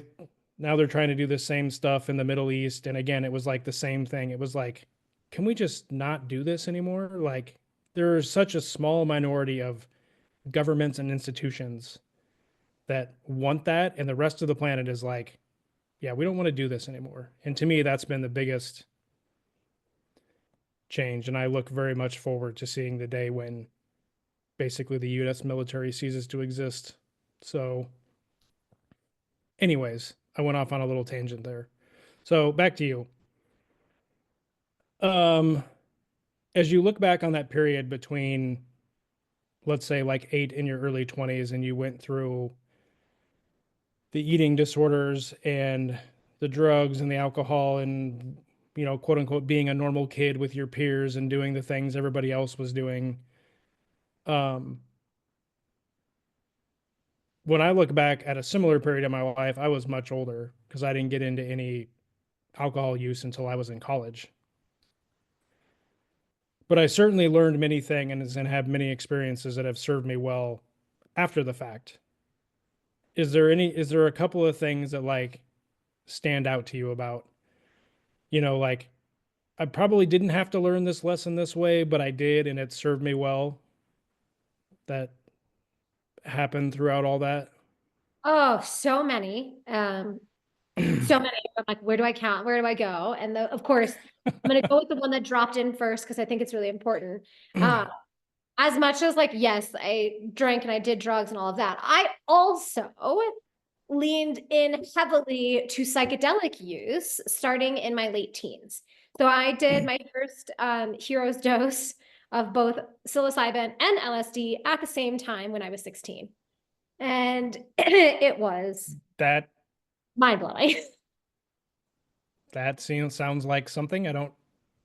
now they're trying to do the same stuff in the Middle East. And again, it was like the same thing. It was like, can we just not do this anymore? Like there's such a small minority of governments and institutions that want that. And the rest of the planet is like, yeah, we don't want to do this anymore. And to me, that's been the biggest change. And I look very much forward to seeing the day when basically the US military ceases to exist. So, anyways, I went off on a little tangent there. So, back to you. As you look back on that period between, let's say, like 8 in your early 20s, and you went through the eating disorders and the drugs and the alcohol and, you know, quote unquote, being a normal kid with your peers and doing the things everybody else was doing. When I look back at a similar period in my life, I was much older because I didn't get into any alcohol use until I was in college. But I certainly learned many things and have many experiences that have served me well after the fact. Is there a couple of things that like stand out to you about, you know, like I probably didn't have to learn this lesson this way, but I did, and it served me well, that happened throughout all that? Oh, so many. So many. I'm like, where do I count? Where do I go? And of course, I'm going to go with the one that dropped in first because I think it's really important. As much as like, yes, I drank and I did drugs and all of that, I also leaned in heavily to psychedelic use starting in my late teens. So I did my first hero's dose of both psilocybin and LSD at the same time when I was 16. And it was That mind-blowing. sounds like something. I don't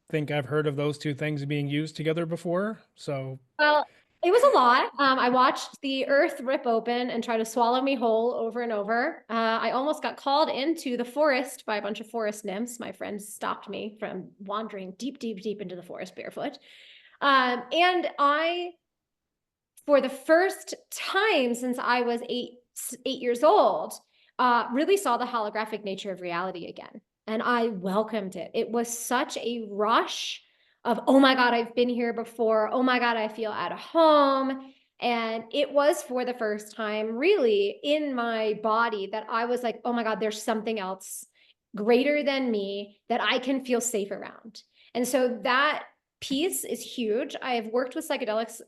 think I've heard of those two things being used together before. So, Well, it was a lot. I watched the earth rip open and try to swallow me whole over and over. I almost got called into the forest by a bunch of forest nymphs. My friends stopped me from wandering deep, deep, deep into the forest barefoot. And I, for the first time since I was eight years old, really saw the holographic nature of reality again. And I welcomed it. It was such a rush of, oh my God, I've been here before. Oh my God, I feel at home. And it was for the first time really in my body that I was like, oh my God, there's something else greater than me that I can feel safe around. And so that piece is huge. I have worked with psychedelics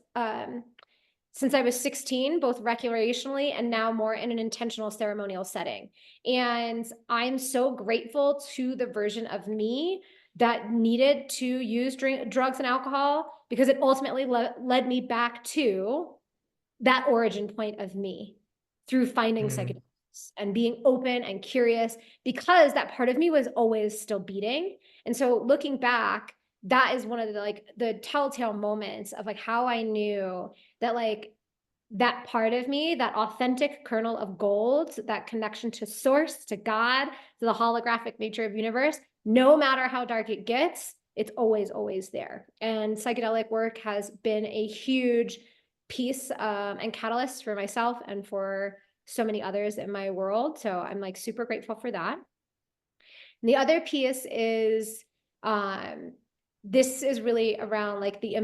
since I was 16, both recreationally and now more in an intentional ceremonial setting. And I'm so grateful to the version of me that needed to use drugs and alcohol because it ultimately led me back to that origin point of me through finding psychedelics and being open and curious because that part of me was always still beating. And so looking back, that is one of the like the telltale moments of like how I knew that like that part of me, that authentic kernel of gold, that connection to source, to God, to the holographic nature of universe, no matter how dark it gets, it's always, always there. And psychedelic work has been a huge piece and catalyst for myself and for so many others in my world. So I'm like super grateful for that. And the other piece is this is really around like the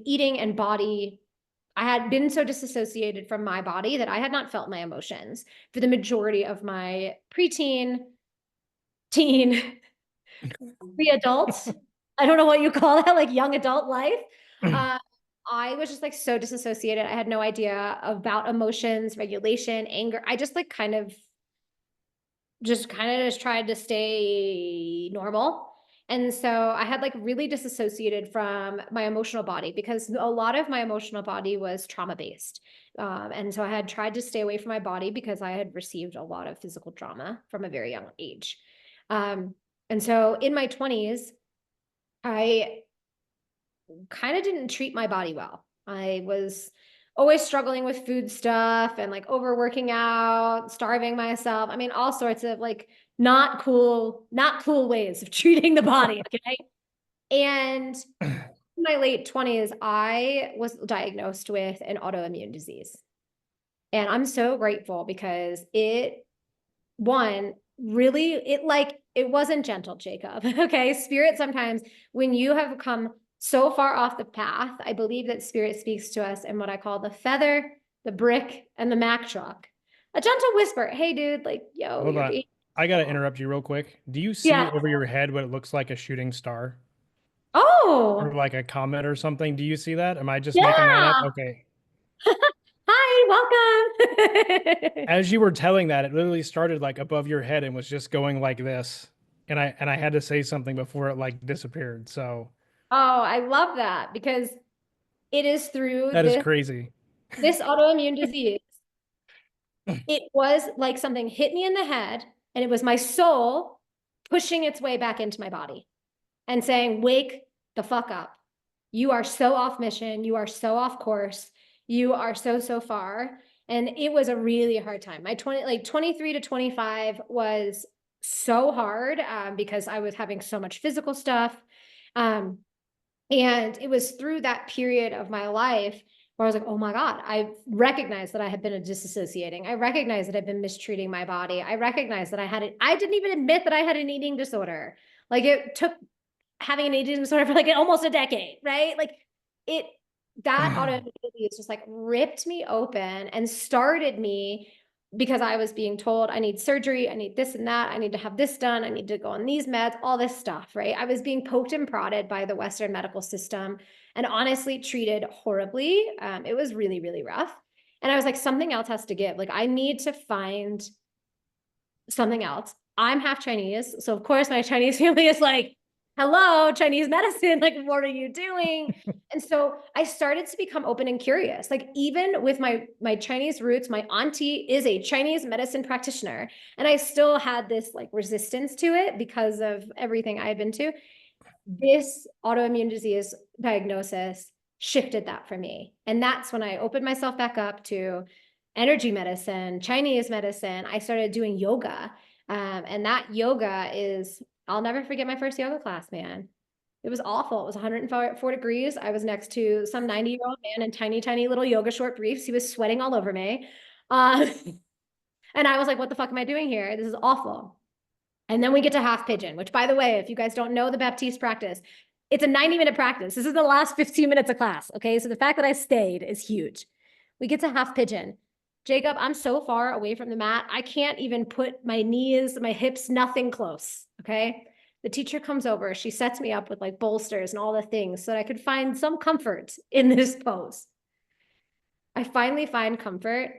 eating and body. I had been so disassociated from my body that I had not felt my emotions for the majority of my preteen, teen, pre-adult I don't know what you call that, like young adult life. Uh, I was just like so disassociated. I had no idea about emotions, regulation, anger. I just like kind of just tried to stay normal. And so I had like really disassociated from my emotional body because a lot of my emotional body was trauma based. And so I had tried to stay away from my body because I had received a lot of physical trauma from a very young age. And so in my 20s, I kind of didn't treat my body well. I was always struggling with food stuff and like overworking out, starving myself. I mean, all sorts of like not cool ways of treating the body. Okay. And in my late 20s, I was diagnosed with an autoimmune disease. And I'm so grateful because one, really, it wasn't gentle, Jacob. Okay. Spirit, sometimes when you have come so far off the path, I believe that spirit speaks to us in what I call the feather, the brick, and the Mack truck. A gentle whisper, hey, dude, like, yo, Hold you're on. being. I gotta interrupt you real quick. Do you see Yeah. over your head what it looks like a shooting star or Oh, like a comet or something? Do you see that? Am I just making that up? yeah. Okay. Hi, welcome. As you were telling that, it literally started like above your head and was just going like this. And I had to say something before it like disappeared. So Oh, I love that because it is through that is this crazy. this autoimmune disease. It was like something hit me in the head, and it was my soul pushing its way back into my body and saying, wake the fuck up. You are so off mission. You are so off course. You are so far. And it was a really hard time. My 23 to 25 was so hard because I was having so much physical stuff. Um, and it was through that period of my life where I was like, oh my God, I recognized that I had been a disassociating. I recognized that I'd been mistreating my body. I recognized that I didn't even admit that I had an eating disorder. Like it took having an eating disorder for like almost a decade, right? Like it, that autoimmunity is just like ripped me open and started me because I was being told I need surgery, I need this and that, I need to have this done, I need to go on these meds, all this stuff, right? I was being poked and prodded by the Western medical system and honestly treated horribly. It was really, really rough. And I was like, something else has to give. Like, I need to find something else. I'm half Chinese. So, of course, my Chinese family is like, hello, Chinese medicine. Like, what are you doing? And so I started to become open and curious. Like, even with my Chinese roots, my auntie is a Chinese medicine practitioner. And I still had this like resistance to it because of everything I had been to. This autoimmune disease diagnosis shifted that for me. And that's when I opened myself back up to energy medicine, Chinese medicine. I started doing yoga. And that yoga is, I'll never forget my first yoga class, man. It was awful. It was 104 degrees. I was next to some 90-year-old man in tiny, tiny little yoga short briefs. He was sweating all over me. And I was like, what the fuck am I doing here? This is awful. And then we get to half pigeon, which, by the way, if you guys don't know the Baptiste practice, it's a 90-minute practice. This is the last 15 minutes of class. Okay. So the fact that I stayed is huge. We get to half pigeon. Jacob, I'm so far away from the mat. I can't even put my knees, my hips, nothing close. Okay. The teacher comes over. She sets me up with like bolsters and all the things so that I could find some comfort in this pose. I finally find comfort.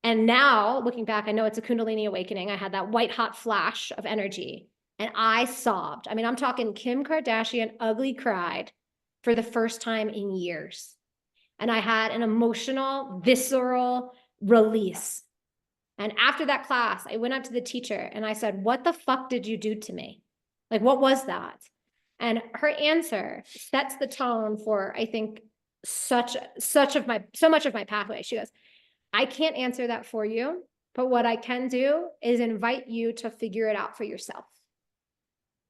And now looking back, I know it's a Kundalini awakening. I had that white hot flash of energy and I sobbed. I mean, I'm talking Kim Kardashian ugly cried for the first time in years. And I had an emotional, visceral release. And after that class, I went up to the teacher and I said, what the fuck did you do to me? Like, what was that? And her answer sets the tone for, I think, so much of my pathway. She goes, I can't answer that for you, but what I can do is invite you to figure it out for yourself.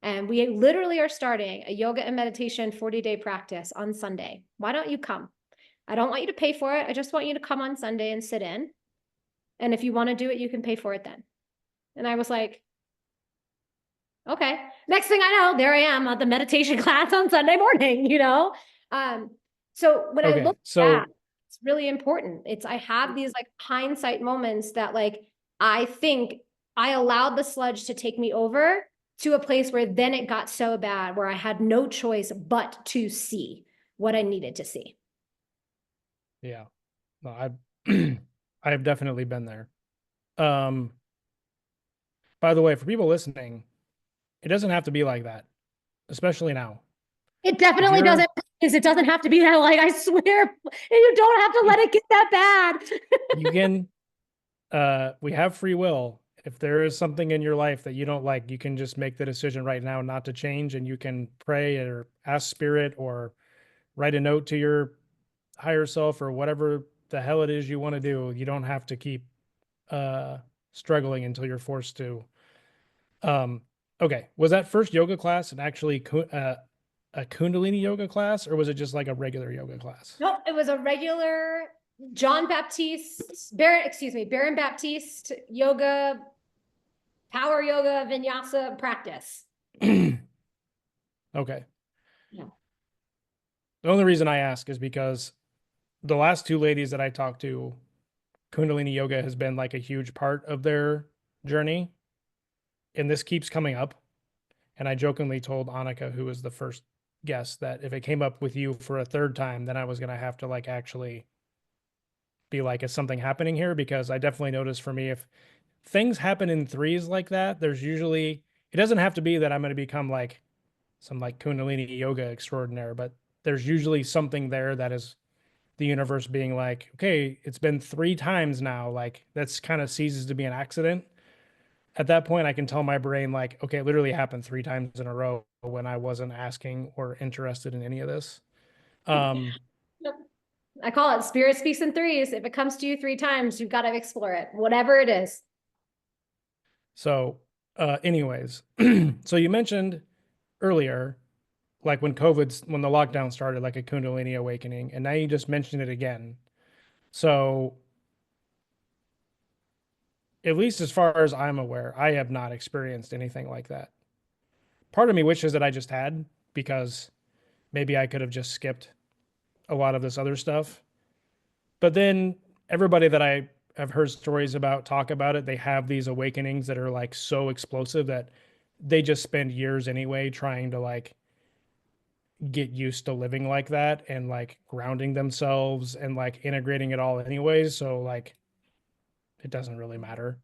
And we literally are starting a yoga and meditation 40-day practice on Sunday. Why don't you come? I don't want you to pay for it. I just want you to come on Sunday and sit in. And if you want to do it, you can pay for it then. And I was like, okay. Next thing I know, there I am at the meditation class on Sunday morning, you know? So when I Okay. look back, So it's really important. I have these like hindsight moments that like, I think I allowed the sludge to take me over to a place where then it got so bad where I had no choice but to see what I needed to see. Yeah. No, I've I've definitely been there. Um, by the way, for people listening, it doesn't have to be like that, especially now. It If definitely you're doesn't, because it doesn't have to be that, like, I swear, you don't have to let it get that bad. you can we have free will. If there is something in your life that you don't like, you can just make the decision right now not to change, and you can pray or ask spirit or write a note to your higher self or whatever the hell it is you want to do. You don't have to keep struggling until you're forced to. Okay, was that first yoga class and actually a Kundalini yoga class, or was it just like a regular yoga class? Nope, it was a regular Baron Baptiste yoga, power yoga, vinyasa practice. Okay. Yeah. The only reason I ask is because the last two ladies that I talked to, Kundalini yoga has been like a huge part of their journey. And this keeps coming up. And I jokingly told Annika, who was the first guest, that if it came up with you for a third time, then I was going to have to like actually be like, is something happening here? Because I definitely noticed for me, if things happen in threes like that, there's usually, it doesn't have to be that I'm going to become like some like Kundalini yoga extraordinaire, but there's usually something there that is the universe being like, okay, it's been three times now. Like that's kind of ceases to be an accident. At that point, I can tell my brain, like, okay, it literally happened three times in a row when I wasn't asking or interested in any of this. I call it spirit speaks in threes. If it comes to you three times, you've got to explore it, whatever it is. So, anyways, so you mentioned earlier, like when when the lockdown started, like a Kundalini awakening, and now you just mentioned it again. So, at least as far as I'm aware, I have not experienced anything like that. Part of me wishes that I just had, because maybe I could have just skipped a lot of this other stuff. But then everybody that I have heard stories about talk about it, they have these awakenings that are like so explosive that they just spend years anyway trying to like get used to living like that and like grounding themselves and like integrating it all anyways. So like it doesn't really matter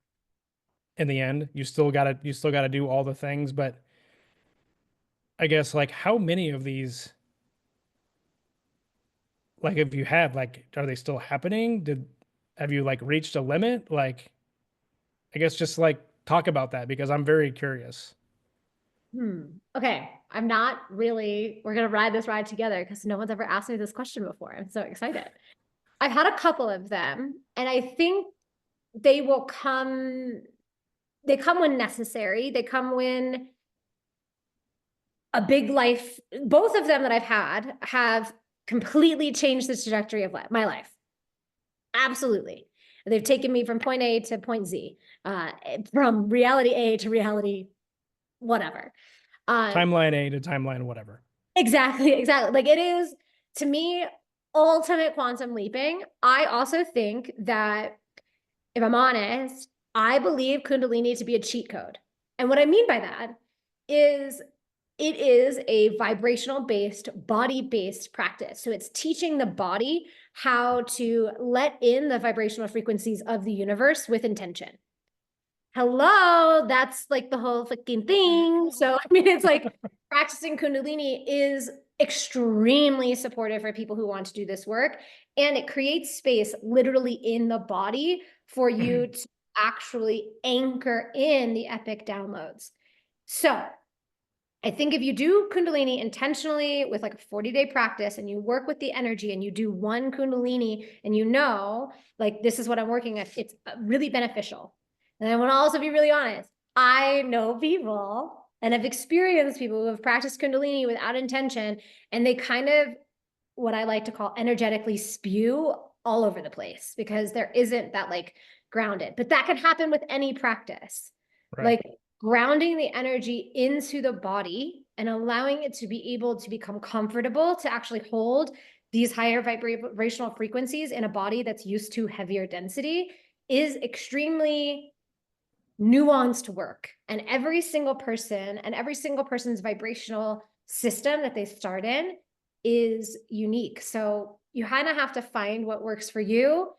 in the end. You still gotta do all the things, but I guess like how many of these, like if you have, like, are they still happening? Have you like reached a limit? Like, I guess just like talk about that because I'm very curious. Okay. I'm not really, we're going to ride this ride together because no one's ever asked me this question before. I'm so excited. I've had a couple of them, and I think they will come, they come when necessary. They come when a big life, both of them that I've had have completely changed the trajectory of my life. Absolutely. They've taken me from point A to point Z, from reality A to reality whatever. Timeline A to timeline whatever. Exactly, exactly. Like it is, to me, ultimate quantum leaping. I also think that, if I'm honest, I believe Kundalini to be a cheat code. And what I mean by that is it is a vibrational based, body based practice. So it's teaching the body how to let in the vibrational frequencies of the universe with intention. Hello, that's like the whole fucking thing. So, I mean, it's like practicing Kundalini is extremely supportive for people who want to do this work. And it creates space literally in the body for you to actually anchor in the epic downloads. So, I think if you do Kundalini intentionally with like a 40-day practice and you work with the energy and you do one Kundalini and you know, like, this is what I'm working with, it's really beneficial. And I want to also be really honest. I know people and have experienced people who have practiced Kundalini without intention, and they kind of, what I like to call, energetically spew all over the place because there isn't that like grounded. But that can happen with any practice. Right. Like grounding the energy into the body and allowing it to be able to become comfortable to actually hold these higher vibrational frequencies in a body that's used to heavier density is extremely nuanced work. And every single person and every single person's vibrational system that they start in is unique. So you kind of have to find what works for you.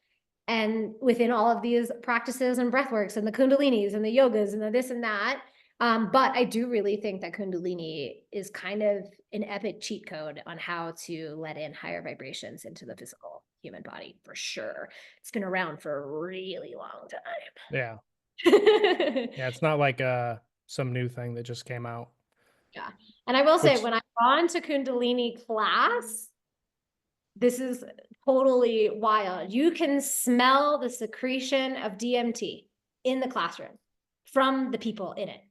And within all of these practices and breathworks and the Kundalinis and the yogas and the this and that. But I do really think that Kundalini is kind of an epic cheat code on how to let in higher vibrations into the physical human body, for sure. It's been around for a really long time. Yeah. Yeah, it's not like some new thing that just came out. Yeah. And I will say, when I've gone to Kundalini class, this is totally wild. You can smell the secretion of DMT in the classroom from the people in it.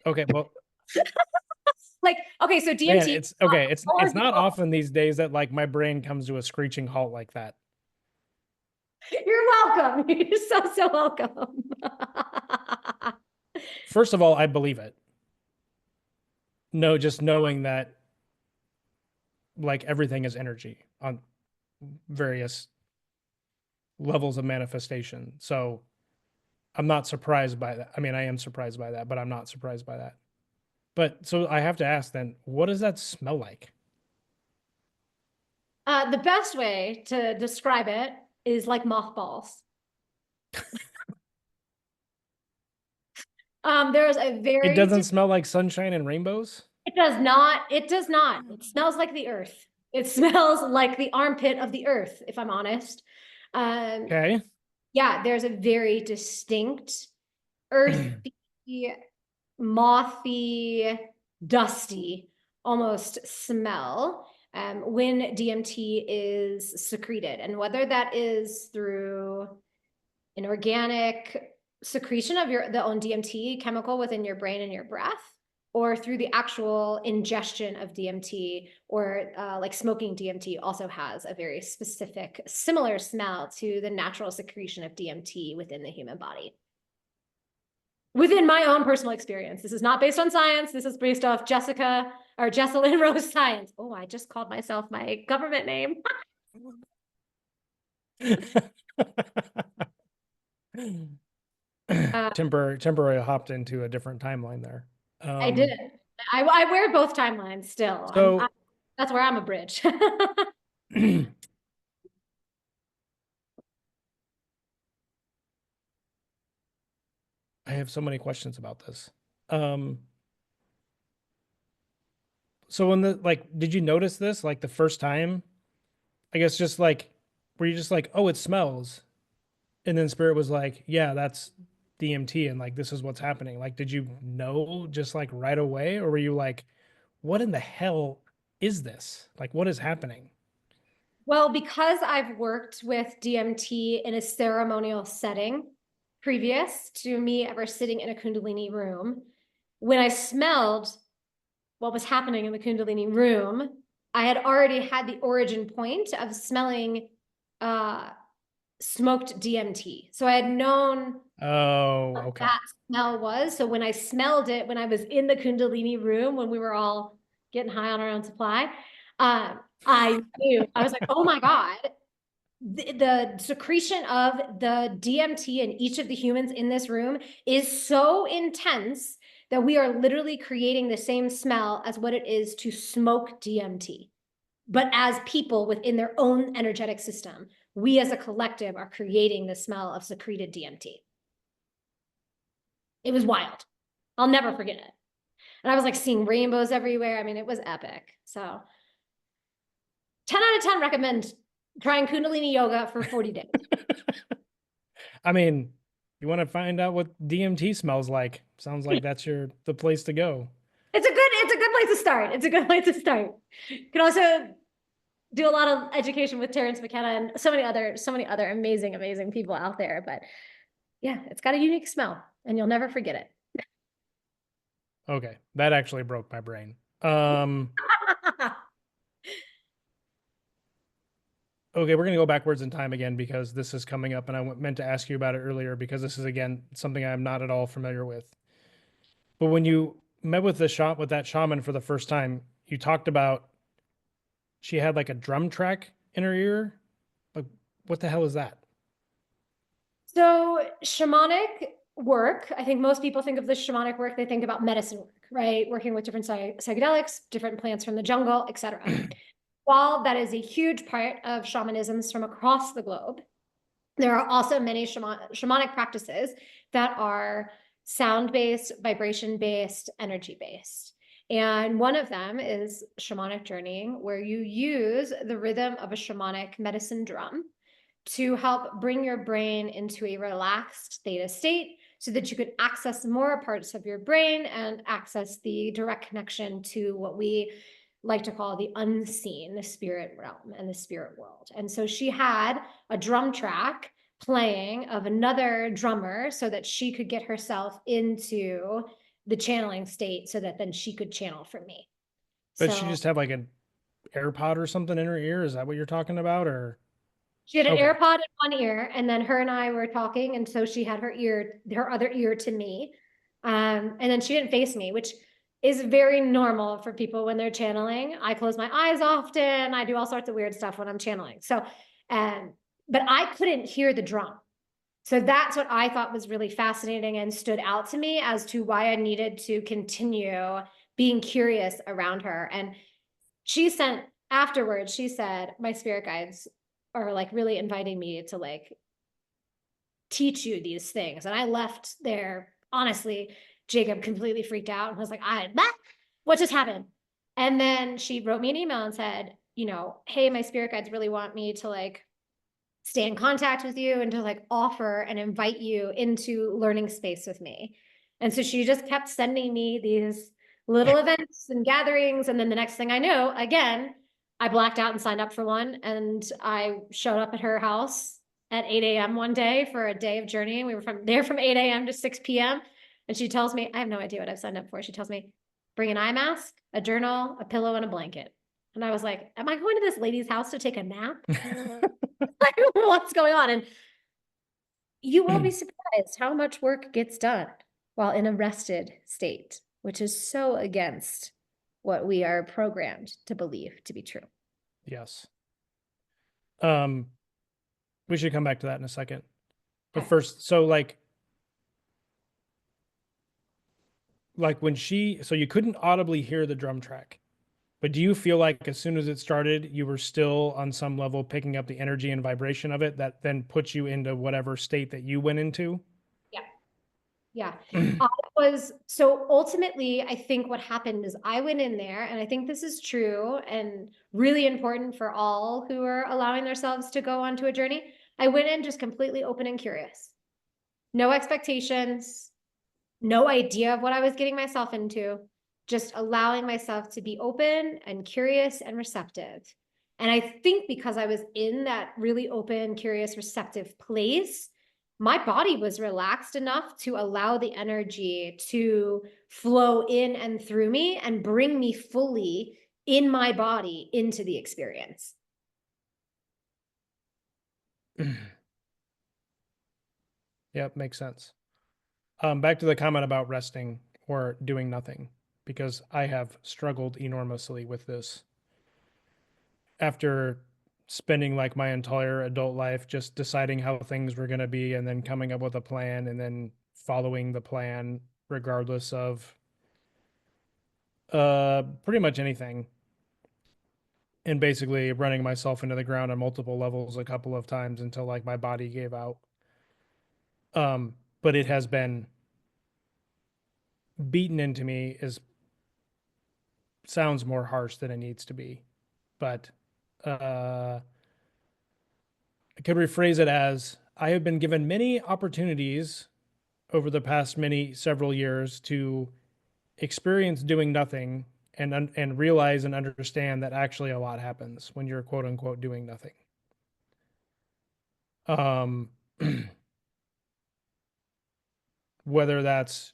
Okay, well, like, okay, so DMT. man, it's okay. It's not often these days that like my brain comes to a screeching halt like that. You're welcome. You're so welcome. First of all, I believe it. No, just knowing that like everything is energy on various levels of manifestation. So I'm not surprised by that. I mean, I am surprised by that, but I'm not surprised by that. But so I have to ask then, what does that smell like? The best way to describe it is like mothballs. There's a very. It doesn't smell like sunshine and rainbows? It does not. It does not. It smells like the earth. It smells like the armpit of the earth, if I'm honest. Okay. Yeah, there's a very distinct earthy, mothy, dusty almost smell when DMT is secreted. And whether that is through an organic secretion of the own DMT chemical within your brain and your breath, or through the actual ingestion of DMT, or like smoking DMT also has a very specific, similar smell to the natural secretion of DMT within the human body. Within my own personal experience. This is not based on science. This is based off Jessa Lin Rose science. Oh, I just called myself my government name. Temporary hopped into a different timeline there. I did. I wear both timelines still. So that's where I'm a bridge. I have so many questions about this. So when did you notice this like the first time? I guess just like, were you just like, oh, it smells? And then Spirit was like, yeah, that's DMT and like, this is what's happening. Like, did you know just like right away? Or were you like, what in the hell is this? Like, what is happening? Well, because I've worked with DMT in a ceremonial setting previous to me ever sitting in a Kundalini room, when I smelled what was happening in the Kundalini room, I had already had the origin point of smelling smoked DMT. So I had known what that smell was. So when I smelled it, when I was in the Kundalini room, when we were all getting high on our own supply, I knew. I was like, oh my God, the secretion of the DMT in each of the humans in this room is so intense that we are literally creating the same smell as what it is to smoke DMT. But as people within their own energetic system, we as a collective are creating the smell of secreted DMT. It was wild. I'll never forget it. And I was like seeing rainbows everywhere. I mean, it was epic. So 10 out of 10 recommend trying Kundalini yoga for 40 days. I mean, you want to find out what DMT smells like? Sounds like that's the place to go. It's a good place to start. It's a good place to start. You can also do a lot of education with Terrence McKenna and so many other amazing people out there. But yeah, it's got a unique smell and you'll never forget it. Okay, that actually broke my brain. Okay, we're going to go backwards in time again because this is coming up and I meant to ask you about it earlier because this is, again, something I'm not at all familiar with. But when you met with that shaman for the first time, you talked about she had like a drum track in her ear. what the hell is that? So shamanic work, I think most people think of the shamanic work, they think about medicine work, right? Working with different psychedelics, different plants from the jungle, etc. While that is a huge part of shamanisms from across the globe, there are also many shamanic practices that are sound-based, vibration-based, energy-based. And one of them is shamanic journeying, where you use the rhythm of a shamanic medicine drum to help bring your brain into a relaxed theta state so that you could access more parts of your brain and access the direct connection to what we like to call the unseen, the spirit realm and the spirit world. And so she had a drum track playing of another drummer so that she could get herself into the channeling state so that then she could channel for me. But she So just have like an AirPod or something in her ear? Is that what you're talking about? Or she had an okay. AirPod in one ear, and then her and I were talking, and so she had her other ear to me. And then she didn't face me, which is very normal for people when they're channeling. I close my eyes often. I do all sorts of weird stuff when I'm channeling. So, but I couldn't hear the drum. So that's what I thought was really fascinating and stood out to me as to why I needed to continue being curious around her. And she sent afterwards, she said, my spirit guides are like really inviting me to like teach you these things. And I left there, honestly, Jacob completely freaked out and was like, what just happened? And then she wrote me an email and said, you know, hey, my spirit guides really want me to like stay in contact with you and to like offer and invite you into learning space with me. And so she just kept sending me these little events and gatherings. And then the next thing I know, again, I blacked out and signed up for one. And I showed up at her house at 8 a.m. one day for a day of journeying. We were there from 8 a.m. to 6 p.m. And she tells me, I have no idea what I've signed up for. She tells me, bring an eye mask, a journal, a pillow, and a blanket. And I was like, am I going to this lady's house to take a nap? Like, what's going on? And you will be surprised how much work gets done while in a rested state, which is so against what we are programmed to believe to be true. Yes. We should come back to that in a second. But Okay. first, so like when so you couldn't audibly hear the drum track, but do you feel like as soon as it started, you were still on some level picking up the energy and vibration of it that then puts you into whatever state that you went into? Yeah. Yeah. So ultimately, I think what happened is I went in there, and I think this is true and really important for all who are allowing themselves to go onto a journey. I went in just completely open and curious. No expectations, no idea of what I was getting myself into, just allowing myself to be open and curious and receptive. And I think because I was in that really open, curious, receptive place, my body was relaxed enough to allow the energy to flow in and through me and bring me fully in my body into the experience. Yep, makes sense. Back to the comment about resting or doing nothing, because I have struggled enormously with this after spending like my entire adult life just deciding how things were going to be and then coming up with a plan and then following the plan regardless of pretty much anything, and basically running myself into the ground on multiple levels a couple of times until like my body gave out. But it has been beaten into me is sounds more harsh than it needs to be, but I could rephrase it as I have been given many opportunities over the past several years to experience doing nothing and realize and understand that actually a lot happens when you're quote unquote doing nothing. Um, whether that's,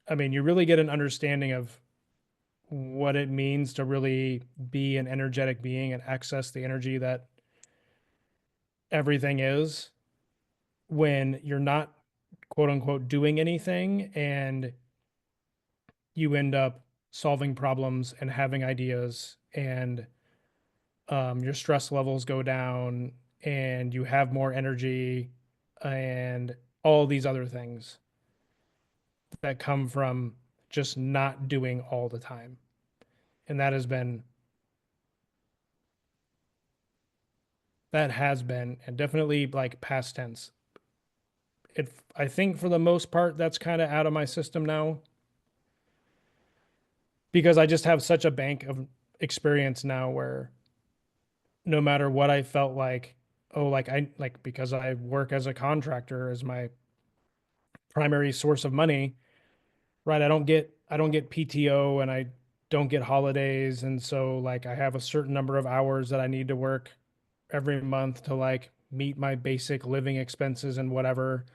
I mean, you really get an understanding of what it means to really be an energetic being and access the energy that everything is when you're not quote unquote doing anything and you end up solving problems and having ideas and your stress levels go down and you have more energy and all these other things that come from just not doing all the time. And that has been, and definitely like past tense. I think for the most part, that's kind of out of my system now because I just have such a bank of experience now where no matter what I felt like, oh, because I work as a contractor as my primary source of money, right? I don't get PTO and I don't get holidays. And so like I have a certain number of hours that I need to work every month to like meet my basic living expenses and whatever.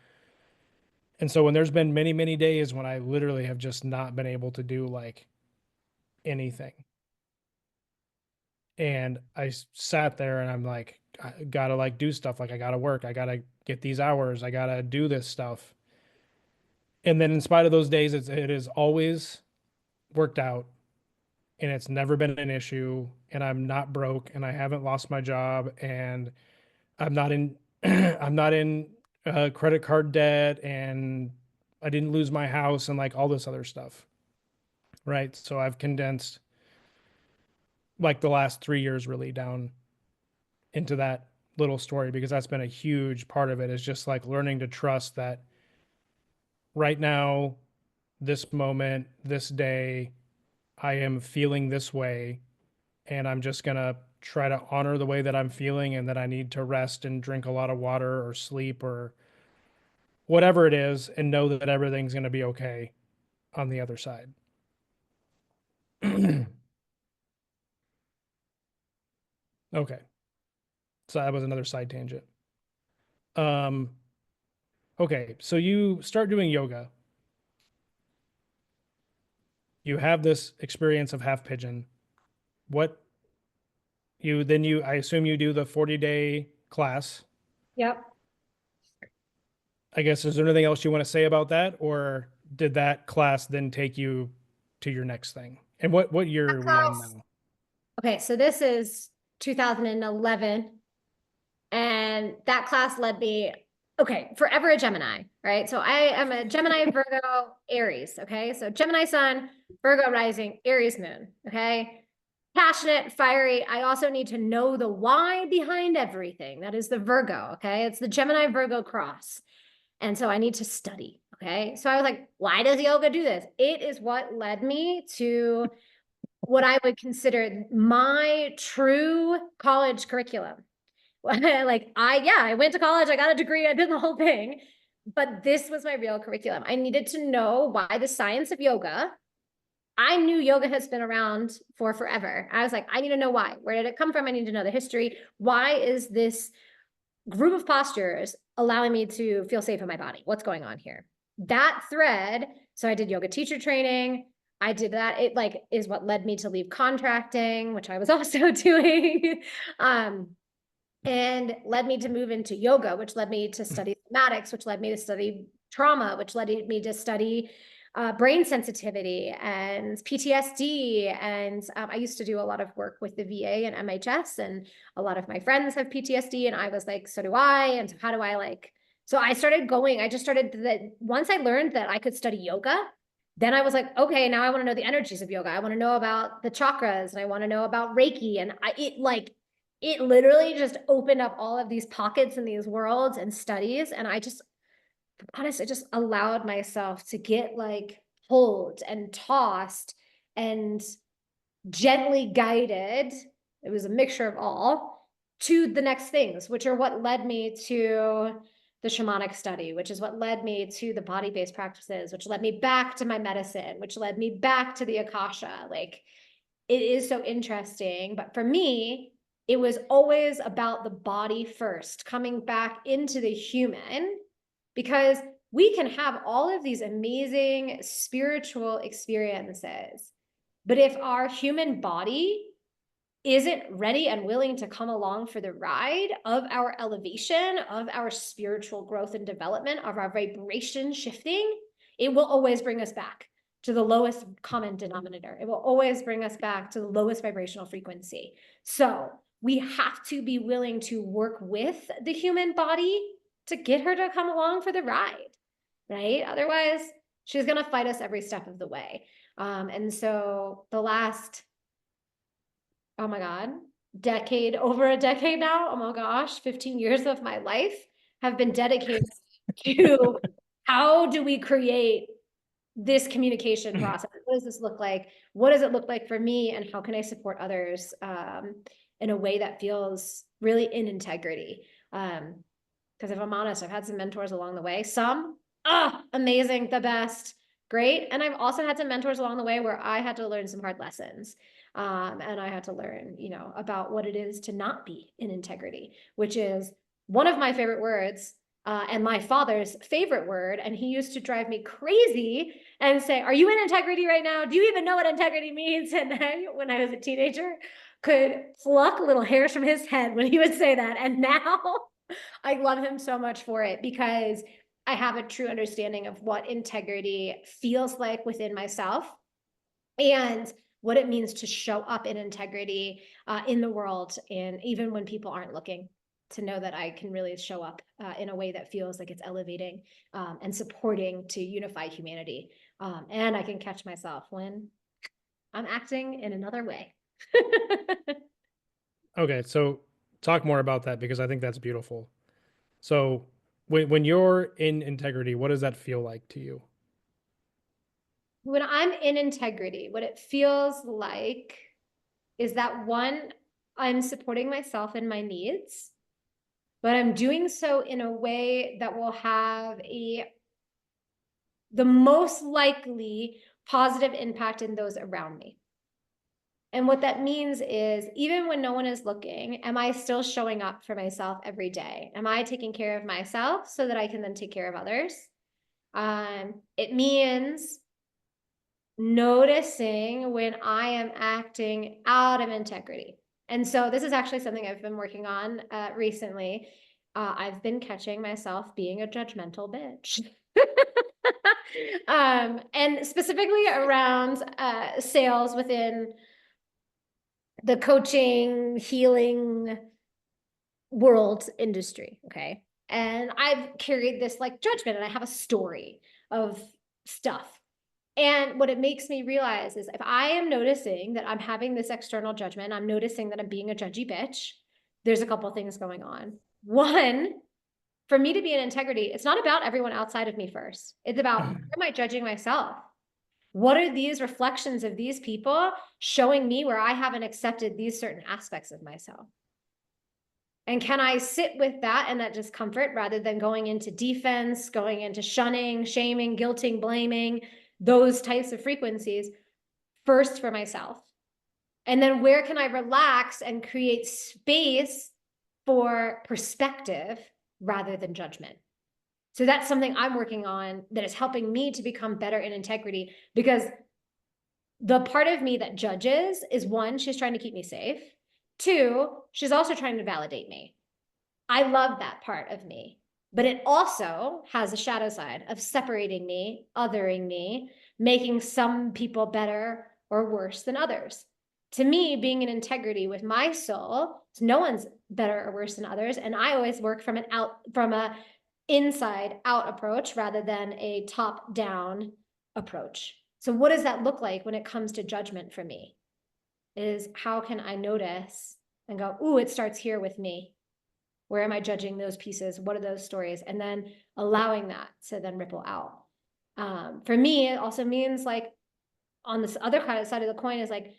And so when there's been many, many days when I literally have just not been able to do like anything. And sat there and I'm like, I gotta like do stuff. Like I gotta work. I gotta get these hours. I gotta do this stuff. And then in spite of those days, it is always worked out and it's never been an issue. And I'm not broke and I haven't lost my job and I'm not in, I'm not in credit card debt and I didn't lose my house and like all this other stuff. Right. So I've condensed like the last 3 years really down into that little story because that's been a huge part of it is just like learning to trust that right now, this moment, this day, I am feeling this way and I'm just going to try to honor the way that I'm feeling and that I need to rest and drink a lot of water or sleep or whatever it is and know that everything's going to be okay on the other side. Okay. So that was another side tangent. Um, okay. So you start doing yoga. You have this experience of half pigeon. What I assume you do the 40-day class. Yep. I guess, is there anything else you want to say about that? Or did that class then take you to your next thing? And what year That are we on class. now? Okay, so this is 2011. And that class led me, okay, forever a Gemini, right? So I am a Gemini, Virgo, Aries, okay? So Gemini sun, Virgo rising, Aries moon, okay? Passionate, fiery. I also need to know the why behind everything. That is the Virgo, okay? It's the Gemini Virgo cross. And so I need to study, okay? So I was like, why does yoga do this? It is what led me to what I would consider my true college curriculum. Like I went to college, I got a degree, I did the whole thing, but this was my real curriculum. I needed to know why the science of yoga. I knew yoga has been around for forever. I was like, I need to know why. Where did it come from? I need to know the history. Why is this group of postures allowing me to feel safe in my body? What's going on here? That thread. So I did yoga teacher training. I did that. It like is what led me to leave contracting, which I was also doing. And led me to move into yoga, which led me to study somatics, which led me to study trauma, which led me to study brain sensitivity and PTSD. And I used to do a lot of work with the VA and MHS, and a lot of my friends have PTSD. And I was like, so do I. And so how do I like, so I started going, I just started that once I learned that I could study yoga, then I was like, okay, now I want to know the energies of yoga. I want to know about the chakras and I want to know about Reiki. And it literally just opened up all of these pockets in these worlds and studies. And I just, honestly, just allowed myself to get like pulled and tossed and gently guided. It was a mixture of all to the next things, which are what led me to the shamanic study, which is what led me to the body-based practices, which led me back to my medicine, which led me back to the Akasha. Like, it is so interesting. But for me, it was always about the body first, coming back into the human, because we can have all of these amazing spiritual experiences. But if our human body isn't ready and willing to come along for the ride of our elevation, of our spiritual growth and development, of our vibration shifting, it will always bring us back to the lowest common denominator. It will always bring us back to the lowest vibrational frequency. So we have to be willing to work with the human body to get her to come along for the ride, right? Otherwise, she's going to fight us every step of the way. And so the last, oh my God, over a decade now, oh my gosh, 15 years of my life have been dedicated to how do we create this communication process? What does this look like? What does it look like for me? And how can I support others in a way that feels really in integrity? Because if I'm honest, I've had some mentors along the way. Some, amazing, the best, great. And I've also had some mentors along the way where I had to learn some hard lessons. And I had to learn, about what it is to not be in integrity, which is one of my favorite words. And my father's favorite word, and he used to drive me crazy and say, "Are you in integrity right now? Do you even know what integrity means?" And I, when I was a teenager, could pluck little hairs from his head when he would say that. And now I love him so much for it, because I have a true understanding of what integrity feels like within myself and what it means to show up in integrity in the world, and even when people aren't looking, to know that I can really show up in a way that feels like it's elevating and supporting to unify humanity. And I can catch myself when I'm acting in another way. Okay, so talk more about that, because I think that's beautiful. So when you're in integrity, what does that feel like to you? When I'm in integrity, what it feels like is that, one, I'm supporting myself and my needs, but I'm doing so in a way that will have the most likely positive impact in those around me. And what that means is, even when no one is looking, am I still showing up for myself every day? Am I taking care of myself so that I can then take care of others? It means noticing when I am acting out of integrity. And so this is actually something I've been working on recently. I've been catching myself being a judgmental bitch. And specifically around sales within the coaching, healing world industry. Okay. And I've carried this like judgment, and I have a story of stuff. And what it makes me realize is, if I am noticing that I'm having this external judgment, I'm noticing that I'm being a judgy bitch, there's a couple things going on. One, for me to be in integrity, it's not about everyone outside of me first. It's about, where am I judging myself? What are these reflections of these people showing me where I haven't accepted these certain aspects of myself? And can I sit with that and that discomfort, rather than going into defense, going into shunning, shaming, guilting, blaming, those types of frequencies, first for myself? And then where can I relax and create space for perspective rather than judgment? So that's something I'm working on that is helping me to become better in integrity, because the part of me that judges is, one, she's trying to keep me safe. Two, she's also trying to validate me. I love that part of me, but it also has a shadow side of separating me, othering me, making some people better or worse than others. To me, being in integrity with my soul, no one's better or worse than others. And I always work from a inside out approach rather than a top down approach. So what does that look like when it comes to judgment for me? Is, how can I notice and go, ooh, it starts here with me. Where am I judging those pieces? What are those stories? And then allowing that to then ripple out. For me, it also means, like, on this other side of the coin is, like,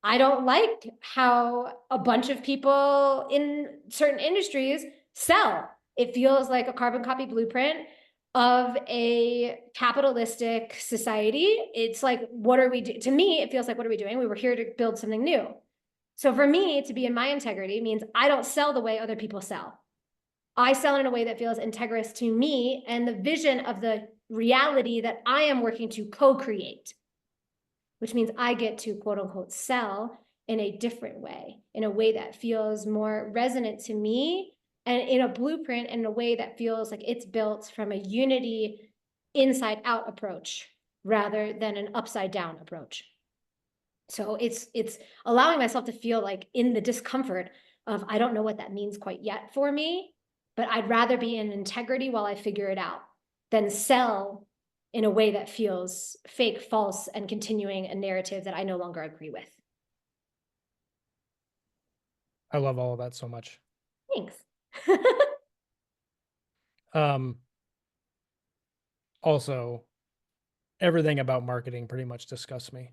I don't like how a bunch of people in certain industries sell. It feels like a carbon copy blueprint of a capitalistic society. It's like, what are we doing? To me, it feels like, what are we doing? We were here to build something new. So for me, to be in my integrity means I don't sell the way other people sell. I sell in a way that feels integrous to me and the vision of the reality that I am working to co-create, which means I get to, quote unquote, sell in a different way, in a way that feels more resonant to me, and in a blueprint, in a way that feels like it's built from a unity inside out approach rather than an upside down approach. So it's allowing myself to feel like, in the discomfort of, I don't know what that means quite yet for me, but I'd rather be in integrity while I figure it out than sell in a way that feels fake, false, and continuing a narrative that I no longer agree with. I love all of that so much. Thanks. Um, Also, everything about marketing pretty much disgusts me.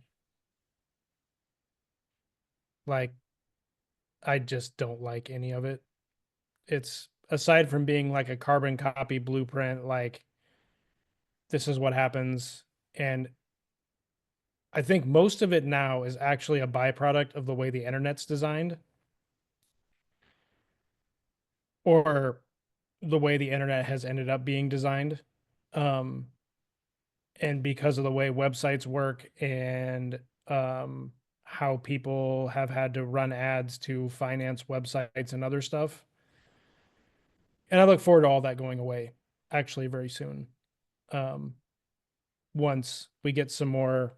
Like, I just don't like any of it. It's aside from being like a carbon copy blueprint, like this is what happens. And I think most of it now is actually a byproduct of the way the internet's designed or the way the internet has ended up being designed. Um, and because of the way websites work and how people have had to run ads to finance websites and other stuff. And I look forward to all that going away actually very soon. Um, Once we get some more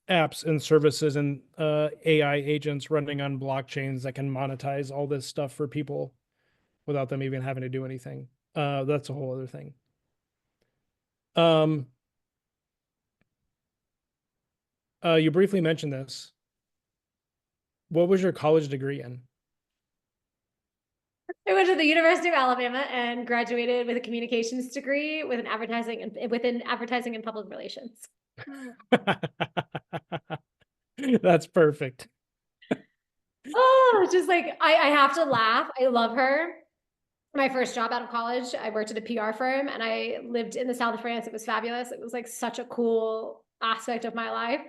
apps and services and AI agents running on blockchains that can monetize all this stuff for people without them even having to do anything. That's a whole other thing. Um, you briefly mentioned this. What was your college degree in? I went to the University of Alabama and graduated with a communications degree with an advertising and within advertising and public relations. That's perfect. Oh, it's just like I have to laugh. I love her. My first job out of college, I worked at a PR firm and I lived in the south of France. It was fabulous. It was like such a cool aspect of my life.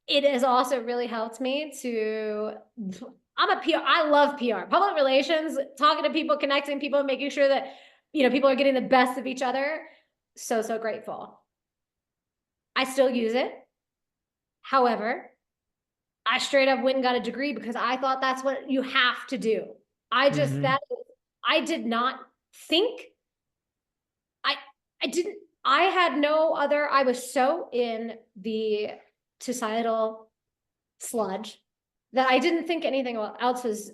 It has also really helped me to, I'm a PR, I love PR, public relations, talking to people, connecting people, making sure that, people are getting the best of each other. So, so grateful. I still use it. However, I straight up went and got a degree because I thought that's what you have to do. Mhm. I did not think, I, I didn't, I had no other, I was so in the societal sludge that I didn't think anything else was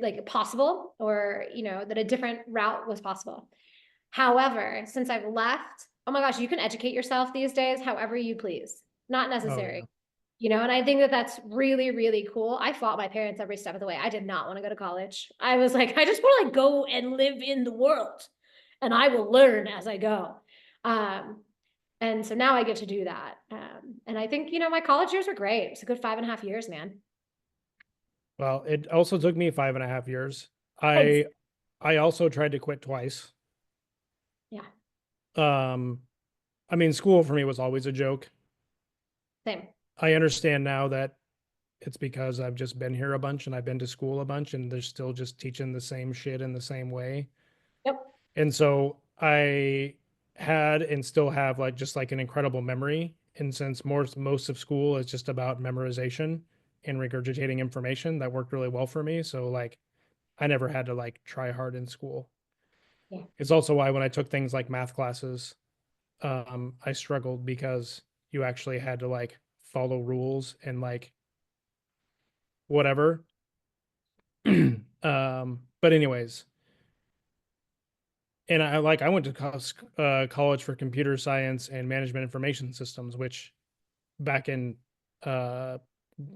like possible, or that a different route was possible. However, since I've left, oh my gosh, you can educate yourself these days however you please. Not Oh yeah. necessary. And I think that that's really, really cool. I fought my parents every step of the way. I did not want to go to college. I was like, I just want to like go and live in the world and I will learn as I go. And so now I get to do that. And I think, my college years were great. It's a good 5.5 years, man. Well, it also took me 5.5 years. Thanks. I also tried to quit twice. Yeah, Um, I mean, school for me was always a joke. same. I understand now that it's because I've just been here a bunch and I've been to school a bunch and they're still just teaching the same shit in the same way. Yep. And so I had and still have like just like an incredible memory. And since most of school is just about memorization and regurgitating information, that worked really well for me. So like I never had to like try hard in school. Yeah. It's also why when I took things like math classes, I struggled because you actually had to like follow rules and like whatever. But anyways, and I went to college for computer science and management information systems, which back in uh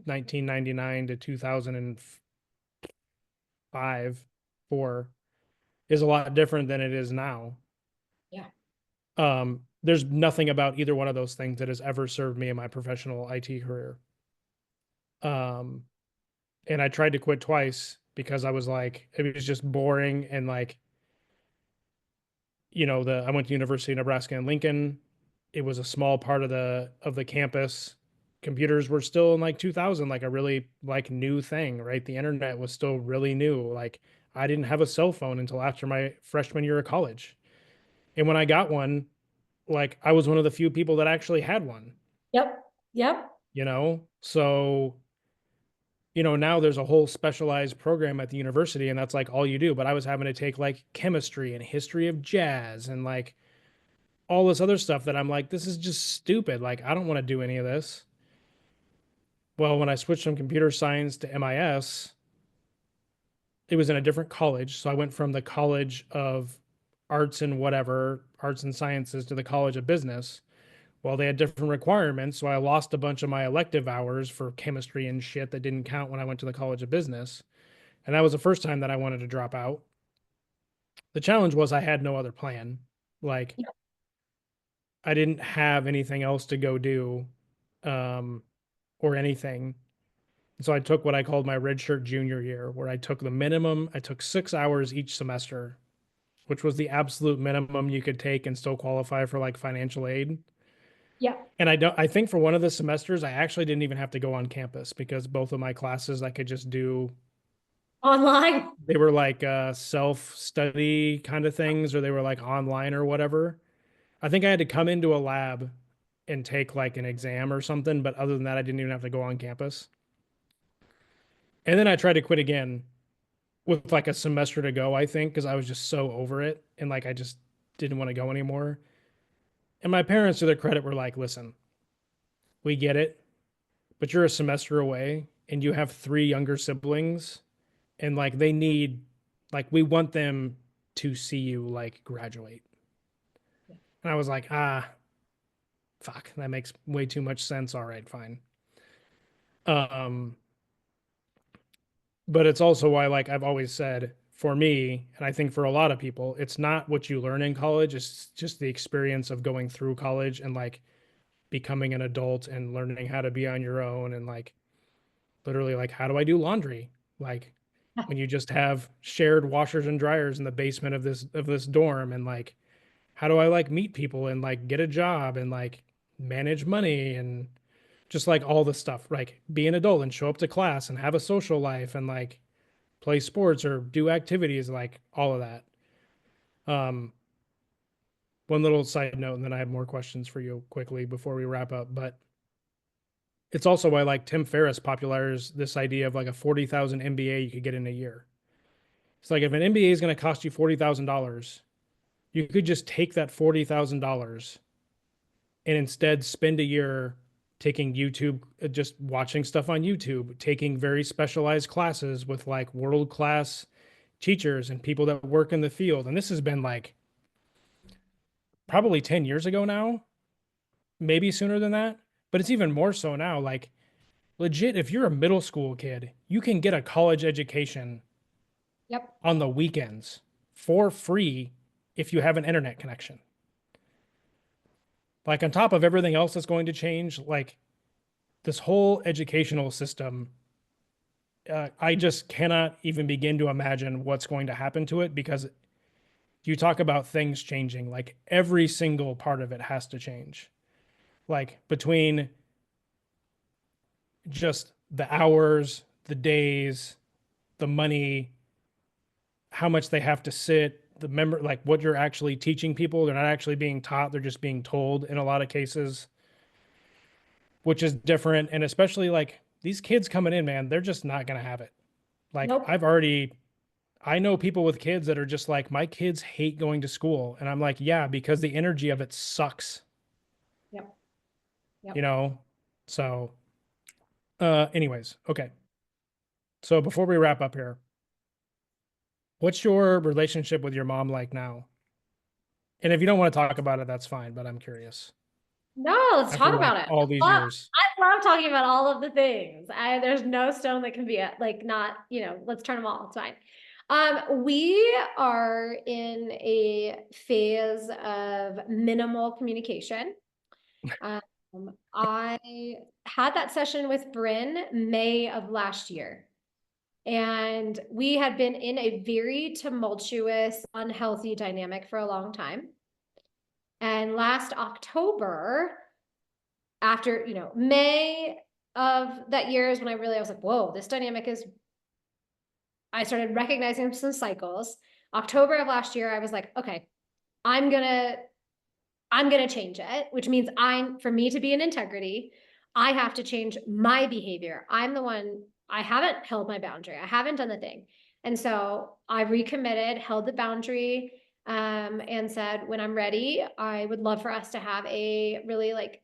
1999 to 2005, 4 is a lot different than it is now. Yeah. There's nothing about either one of those things that has ever served me in my professional IT career. Um, and I tried to quit twice because I was like, it was just boring and like, I went to University of Nebraska in Lincoln. It was a small part of the campus. Computers were still in like 2000, like a really like new thing, right? The internet was still really new. Like I didn't have a cell phone until after my freshman year of college. And when I got one, like I was one of the few people that actually had one, Yep. Yep. So, now there's a whole specialized program at the university and that's like all you do. But I was having to take like chemistry and history of jazz and like all this other stuff that I'm like, this is just stupid. Like, I don't want to do any of this. Well, when I switched from computer science to MIS, it was in a different college. So I went from the College of Arts and whatever, Arts and Sciences, to the College of Business. Well, they had different requirements. So I lost a bunch of my elective hours for chemistry and shit that didn't count when I went to the College of Business. And that was the first time that I wanted to drop out. The challenge was I had no other plan. Like, I didn't have anything else to go do, um, or anything. So I took what I called my red shirt junior year, where I took the minimum, I took 6 hours each semester, which was the absolute minimum you could take and still qualify for like financial aid. Yeah. And I think for one of the semesters, I actually didn't even have to go on campus because both of my classes I could just do, Online. they were like self-study kind of things, or they were like online or whatever. I think I had to come into a lab and take like an exam or something, but other than that, I didn't even have to go on campus. And then I tried to quit again with like a semester to go, I think, because I was just so over it and like I just didn't want to go anymore. And my parents, to their credit, were like, listen, we get it, but you're a semester away and you have three younger siblings, and like they need, like, we want them to see you like graduate. And I was like, fuck, that makes way too much sense. All right, fine. Um, but it's also why, like I've always said, for me, and I think for a lot of people, it's not what you learn in college, it's just the experience of going through college and like becoming an adult and learning how to be on your own, and like literally like, how do I do laundry? Like, when you just have shared washers and dryers in the basement of this dorm, and like, how do I like meet people and like get a job and like manage money and just like all the stuff, like be an adult and show up to class and have a social life and like play sports or do activities, like all of that. Um, one little side note, and then I have more questions for you quickly before we wrap up. But it's also why like Tim Ferriss popularized this idea of like a 40,000 MBA you could get in a year. It's like if an MBA is going to cost you $40,000, you could just take that $40,000 and instead spend a year taking YouTube, just watching stuff on YouTube, taking very specialized classes with like world class teachers and people that work in the field. And this has been like probably 10 years ago now, maybe sooner than that, but it's even more so now. Like, legit, if you're a middle school kid, you can get a college education Yep. on the weekends for free if you have an internet connection. Like, on top of everything else that's going to change, like this whole educational system, I just cannot even begin to imagine what's going to happen to it, because you talk about things changing, like every single part of it has to change. Like, between just the hours, the days, the money, how much they have to sit, the member, like what you're actually teaching people. They're not actually being taught, they're just being told in a lot of cases, which is different. And especially like these kids coming in, man, they're just not going to have it. Like, Nope. I know people with kids that are just like, my kids hate going to school. And I'm like, yeah, because the energy of it sucks, Yep. you Yep. know? So, anyways, okay. So before we wrap up here, what's your relationship with your mom like now? And if you don't want to talk about it, that's fine, but I'm curious. No, let's After talk like about it. all these years. I love talking about all of the things. There's no stone that can be like not, let's turn them all. It's fine. We are in a phase of minimal communication. Um, I had that session with Bryn May of last year, and we had been in a very tumultuous, unhealthy dynamic for a long time. And last October, after, May of that year is when I was like, whoa, this dynamic is, I started recognizing some cycles. October of last year, I was like, okay, I'm gonna change it, which means for me to be in integrity, I have to change my behavior. I'm the one, I haven't held my boundary. I haven't done the thing. And so I recommitted, held the boundary, and said, when I'm ready, I would love for us to have a really like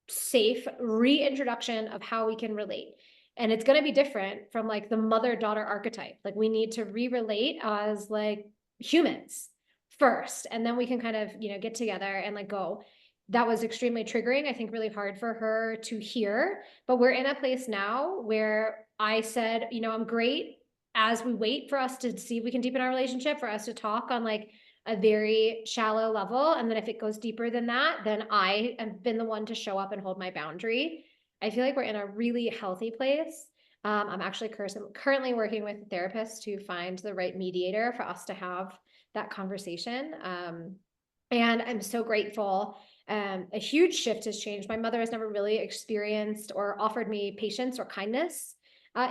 safe reintroduction of how we can relate. And it's going to be different from like the mother-daughter archetype. Like we need to re-relate as like humans first, and then we can kind of, you know, get together and like go. That was extremely triggering, I think really hard for her to hear, but we're in a place now where I said, you know, I'm great as we wait for us to see if we can deepen our relationship, for us to talk on like a very shallow level. And then if it goes deeper than that, then I have been the one to show up and hold my boundary. I feel like we're in a really healthy place. I'm actually currently working with a therapist to find the right mediator for us to have that conversation. And I'm so grateful. A huge shift has changed. My mother has never really experienced or offered me patience or kindness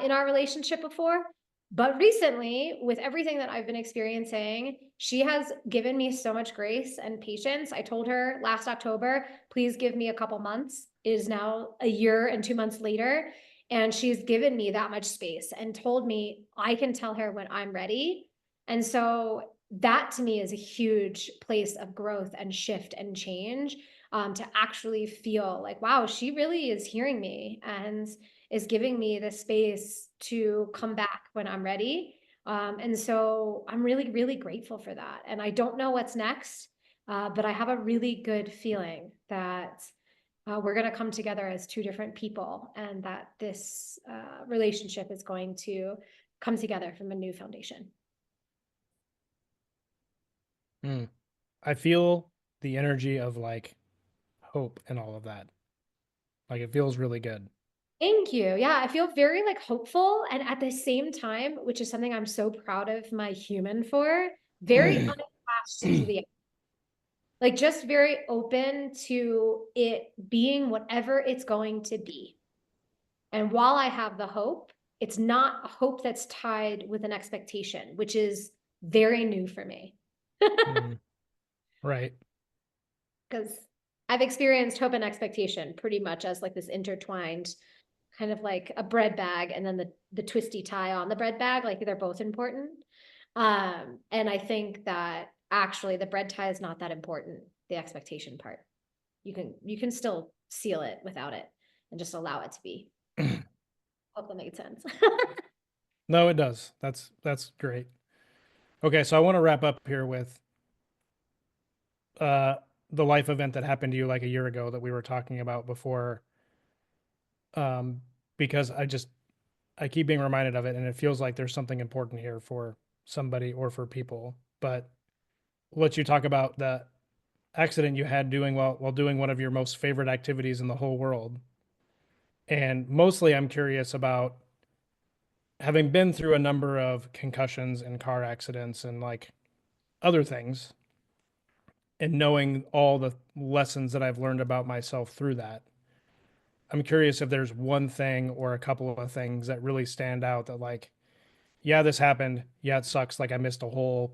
in our relationship before. But recently, with everything that I've been experiencing, she has given me so much grace and patience. I told her last October, please give me a couple months. It is now a year and 2 months later. And she's given me that much space and told me I can tell her when I'm ready. And so that to me is a huge place of growth and shift and change, to actually feel like, wow, she really is hearing me and is giving me the space to come back when I'm ready. And so I'm really, really grateful for that. And I don't know what's next, but I have a really good feeling that we're going to come together as two different people, and that this relationship is going to come together from a new foundation. I feel the energy of like hope and all of that. Like it feels really good. Thank you. Yeah, I feel very like hopeful, and at the same time, which is something I'm so proud of my human for, very unattached to the, like just very open to it being whatever it's going to be. And while I have the hope, it's not a hope that's tied with an expectation, which is very new for me. Right. Because I've experienced hope and expectation pretty much as like this intertwined kind of like a bread bag, and then the twisty tie on the bread bag, like they're both important. And I think that actually the bread tie is not that important, the expectation part. You can still seal it without it and just allow it to be. Hope that made sense. No, it does. That's great. Okay, so I want to wrap up here with the life event that happened to you like a year ago that we were talking about before. Because I keep being reminded of it, and it feels like there's something important here for somebody or for people. But let you talk about the accident you had doing while doing one of your most favorite activities in the whole world. And mostly I'm curious about, having been through a number of concussions and car accidents and like other things, and knowing all the lessons that I've learned about myself through that. I'm curious if there's one thing or a couple of things that really stand out that like, yeah, this happened. Yeah, it sucks. Like I missed a whole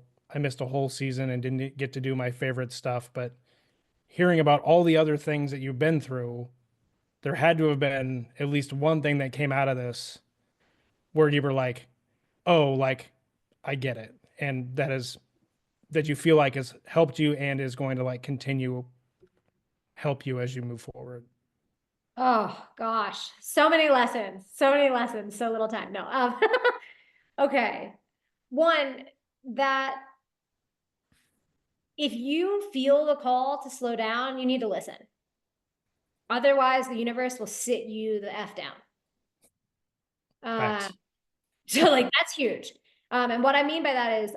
season and didn't get to do my favorite stuff. But hearing about all the other things that you've been through, there had to have been at least one thing that came out of this where you were like, oh, like I get it. And that you feel like has helped you and is going to like continue help you as you move forward. Oh gosh, so many lessons, so little time. No. Okay. One, that if you feel the call to slow down, you need to listen. Otherwise, the universe will sit you the F down. Facts. So like that's huge. And what I mean by that is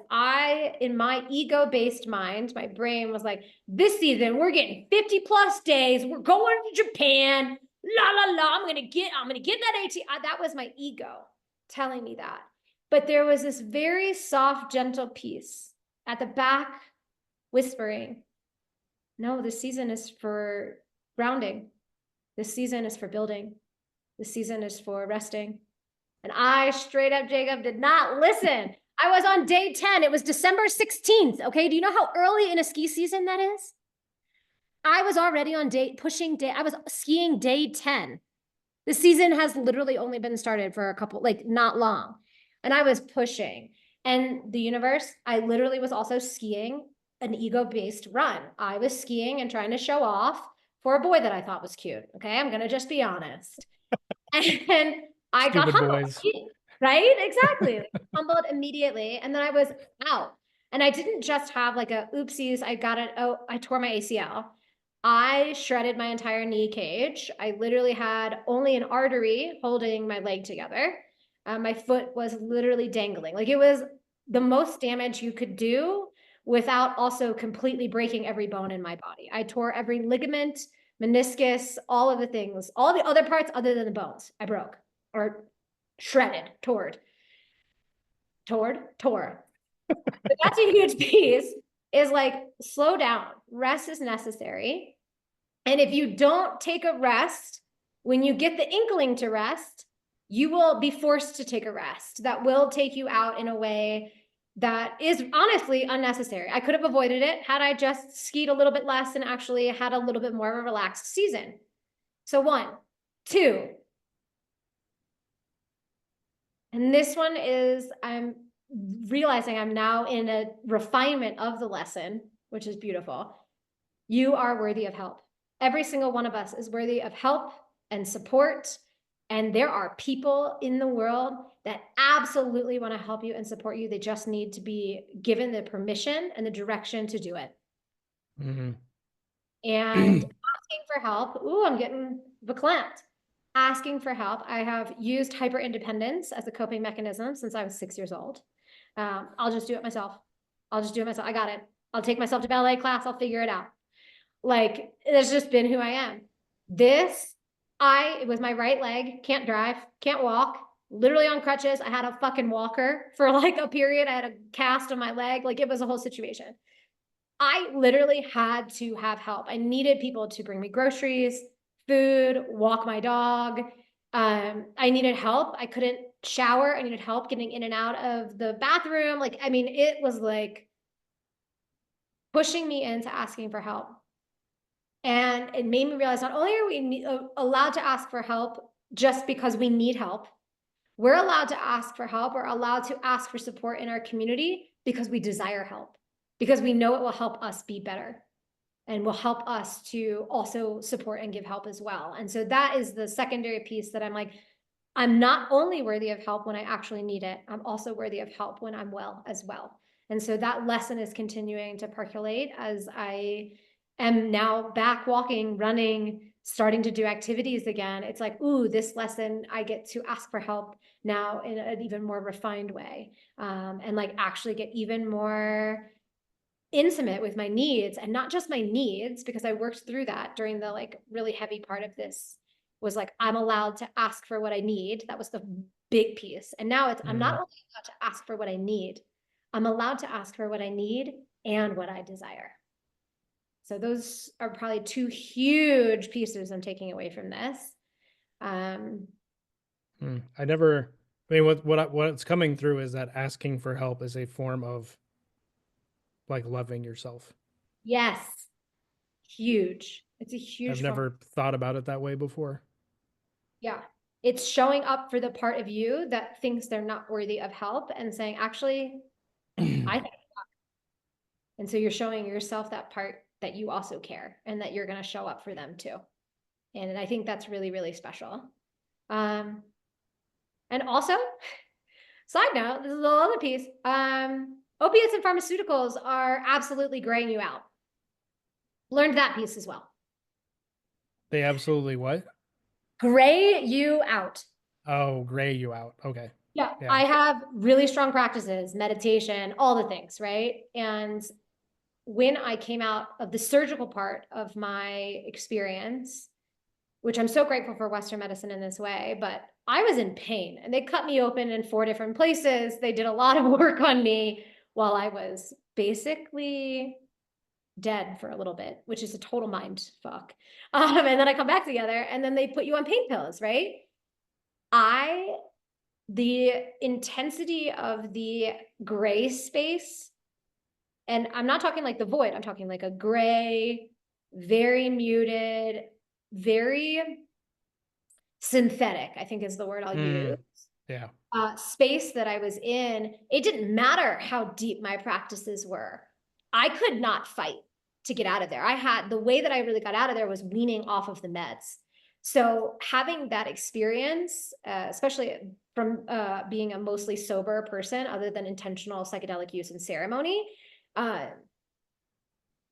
in my ego-based mind, my brain was like, this season, we're getting 50 plus days. We're going to Japan. La, la, la. I'm going to get that AT. That was my ego telling me that. But there was this very soft, gentle piece at the back whispering, no, this season is for grounding. This season is for building. This season is for resting. And I straight up, Jacob, did not listen. I was on day 10. It was December 16th. Okay. Do you know how early in a ski season that is? I was already on I was skiing day 10. The season has literally only been started for a couple, like not long. And I was pushing. And the universe, I literally was also skiing an ego-based run. I was skiing and trying to show off for a boy that I thought was cute. Okay. I'm going to just be honest. And I got Stupid humbled, boys. right? Exactly. Humbled immediately. And then I was out. And I didn't just have like a oopsies, I got it. Oh, I tore my ACL. I shredded my entire knee cage. I literally had only an artery holding my leg together. My foot was literally dangling. Like it was the most damage you could do without also completely breaking every bone in my body. I tore every ligament, meniscus, all of the things, all the other parts other than the bones I broke or shredded, tore. But that's a huge piece is like slow down. Rest is necessary. And if you don't take a rest, when you get the inkling to rest, you will be forced to take a rest that will take you out in a way that is honestly unnecessary. I could have avoided it had I just skied a little bit less and actually had a little bit more of a relaxed season. So 1, 2. And this one is, I'm realizing I'm now in a refinement of the lesson, which is beautiful. You are worthy of help. Every single one of us is worthy of help and support. And there are people in the world that absolutely want to help you and support you. They just need to be given the permission and the direction to do it. Mm-hmm. And asking for help. Ooh, I'm getting verklempt. Asking for help. I have used hyper independence as a coping mechanism since I was 6 years old. I'll just do it myself. I got it. I'll take myself to ballet class. I'll figure it out. Like, it's just been who I am. With my right leg, can't drive, can't walk, literally on crutches. I had a fucking walker for like a period. I had a cast on my leg. Like, it was a whole situation. I literally had to have help. I needed people to bring me groceries, food, walk my dog. I needed help. I couldn't shower. I needed help getting in and out of the bathroom. Like, I mean, it was like pushing me into asking for help. And it made me realize not only are we allowed to ask for help just because we need help, we're allowed to ask for help. We're allowed to ask for support in our community because we desire help, because we know it will help us be better and will help us to also support and give help as well. And so that is the secondary piece that I'm like, I'm not only worthy of help when I actually need it, I'm also worthy of help when I'm well as well. And so that lesson is continuing to percolate as I am now back walking, running, starting to do activities again. It's like, ooh, this lesson, I get to ask for help now in an even more refined way, and like actually get even more intimate with my needs, and not just my needs, because I worked through that during the like really heavy part of this was like, I'm allowed to ask for what I need. That was the big piece. And now it's, I'm not only allowed to ask for what I need, I'm allowed to ask for what I need and what I desire. So those are probably 2 huge pieces I'm taking away from this. I mean, what's coming through is that asking for help is a form of like loving yourself. Yes. Huge. It's a huge I've never thought about it that way before. Yeah. It's showing up for the part of you that thinks they're not worthy of help and saying, actually, I think. And so you're showing yourself that part that you also care and that you're going to show up for them too. And I think that's really, really special. And also, side note, this is a little other piece. Opiates and pharmaceuticals are absolutely graying you out. Learned that piece as well. They absolutely what? Gray you out. Oh, gray you out. Okay. Yeah, I have really strong practices, meditation, all the things, right? And when I came out of the surgical part of my experience, which I'm so grateful for Western medicine in this way, but I was in pain and they cut me open in 4 different places. They did a lot of work on me while I was basically dead for a little bit, which is a total mind fuck. And then I come back together and then they put you on pain pills, right? The intensity of the gray space, and I'm not talking like the void, I'm talking like a gray, very muted, very synthetic, I think is the word I'll use. Yeah. Space that I was in, it didn't matter how deep my practices were. I could not fight to get out of there. The way that I really got out of there was weaning off of the meds. So having that experience, especially from being a mostly sober person, other than intentional psychedelic use and ceremony,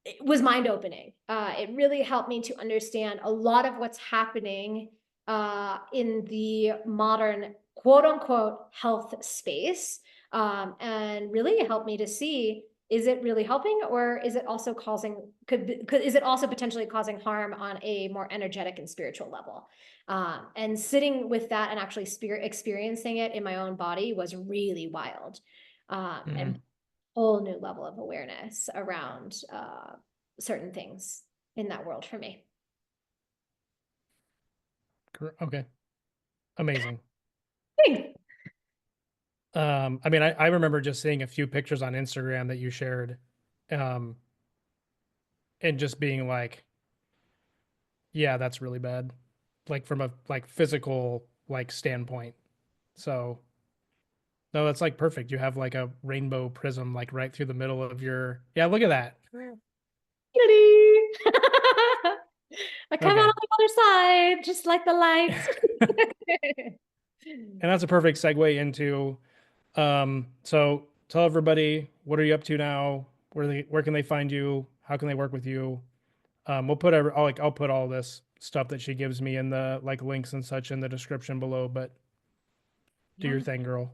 it was mind-opening. It really helped me to understand a lot of what's happening in the modern quote-unquote health space, and really helped me to see, is it really helping, or is it also causing, is it also potentially causing harm on a more energetic and spiritual level? And sitting with that and actually experiencing it in my own body was really wild. And whole new level of awareness around certain things in that world for me. Okay. Amazing. Thanks. I mean, I remember just seeing a few pictures on Instagram that you shared, and just being like, yeah, that's really bad. Like from a like physical like standpoint. So no, that's like perfect. You have like a rainbow prism like right through the middle of your, yeah, look at that. I come out Okay. on the other side, just like the lights. And that's a perfect segue into, so tell everybody, what are you up to now? Where can they find you? How can they work with you? We'll put I'll put all this stuff that she gives me in the like links and such in the description below, but do your thing, girl.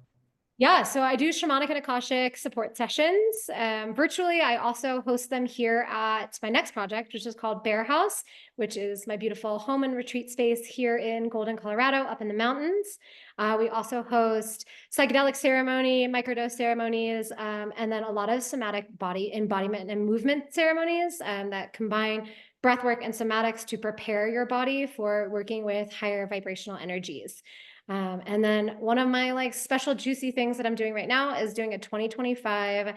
Yeah, so I do shamanic and Akashic support sessions virtually. I also host them here at my next project, which is called Bear House, which is my beautiful home and retreat space here in Golden, Colorado, up in the mountains. We also host psychedelic ceremony, microdose ceremonies, and then a lot of somatic body embodiment and movement ceremonies that combine breathwork and somatics to prepare your body for working with higher vibrational energies. And then one of my like special juicy things that I'm doing right now is doing a 2025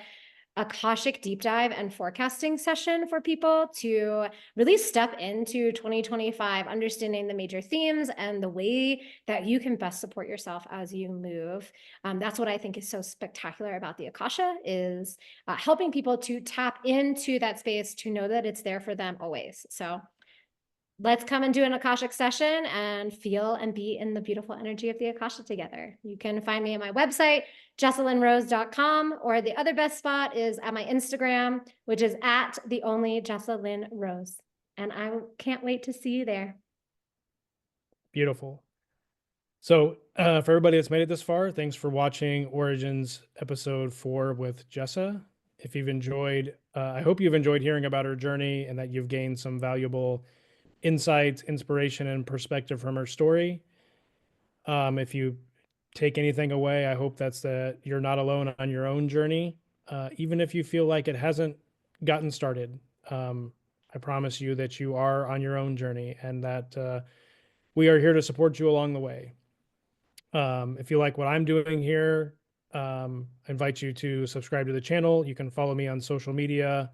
Akashic deep dive and forecasting session for people to really step into 2025, understanding the major themes and the way that you can best support yourself as you move. That's what I think is so spectacular about the Akasha, is helping people to tap into that space, to know that it's there for them always. So let's come and do an Akashic session and feel and be in the beautiful energy of the Akasha together. You can find me at my website, jessalinrose.com, or the other best spot is at my Instagram, which is at the only Jessa Lin Rose. And I can't wait to see you there. Beautiful. So for everybody that's made it this far, thanks for watching Origins episode 4 with Jessa. If you've enjoyed, I hope you've enjoyed hearing about her journey and that you've gained some valuable insights, inspiration, and perspective from her story. If you take anything away, I hope that's that you're not alone on your own journey, even if you feel like it hasn't gotten started. I promise you that you are on your own journey, and that we are here to support you along the way. If you like what I'm doing here, I invite you to subscribe to the channel. You can follow me on social media,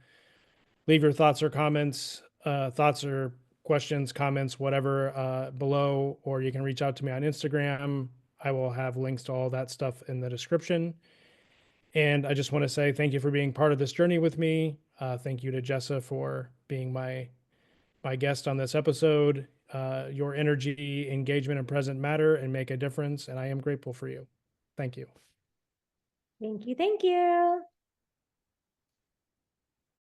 leave your thoughts or comments, thoughts or questions, comments, whatever, below, or you can reach out to me on Instagram. I will have links to all that stuff in the description. And I just want to say thank you for being part of this journey with me. Thank you to Jessa for being my guest on this episode. Your energy, engagement, and present matter and make a difference, and I am grateful for you. Thank you. Thank you. Thank you.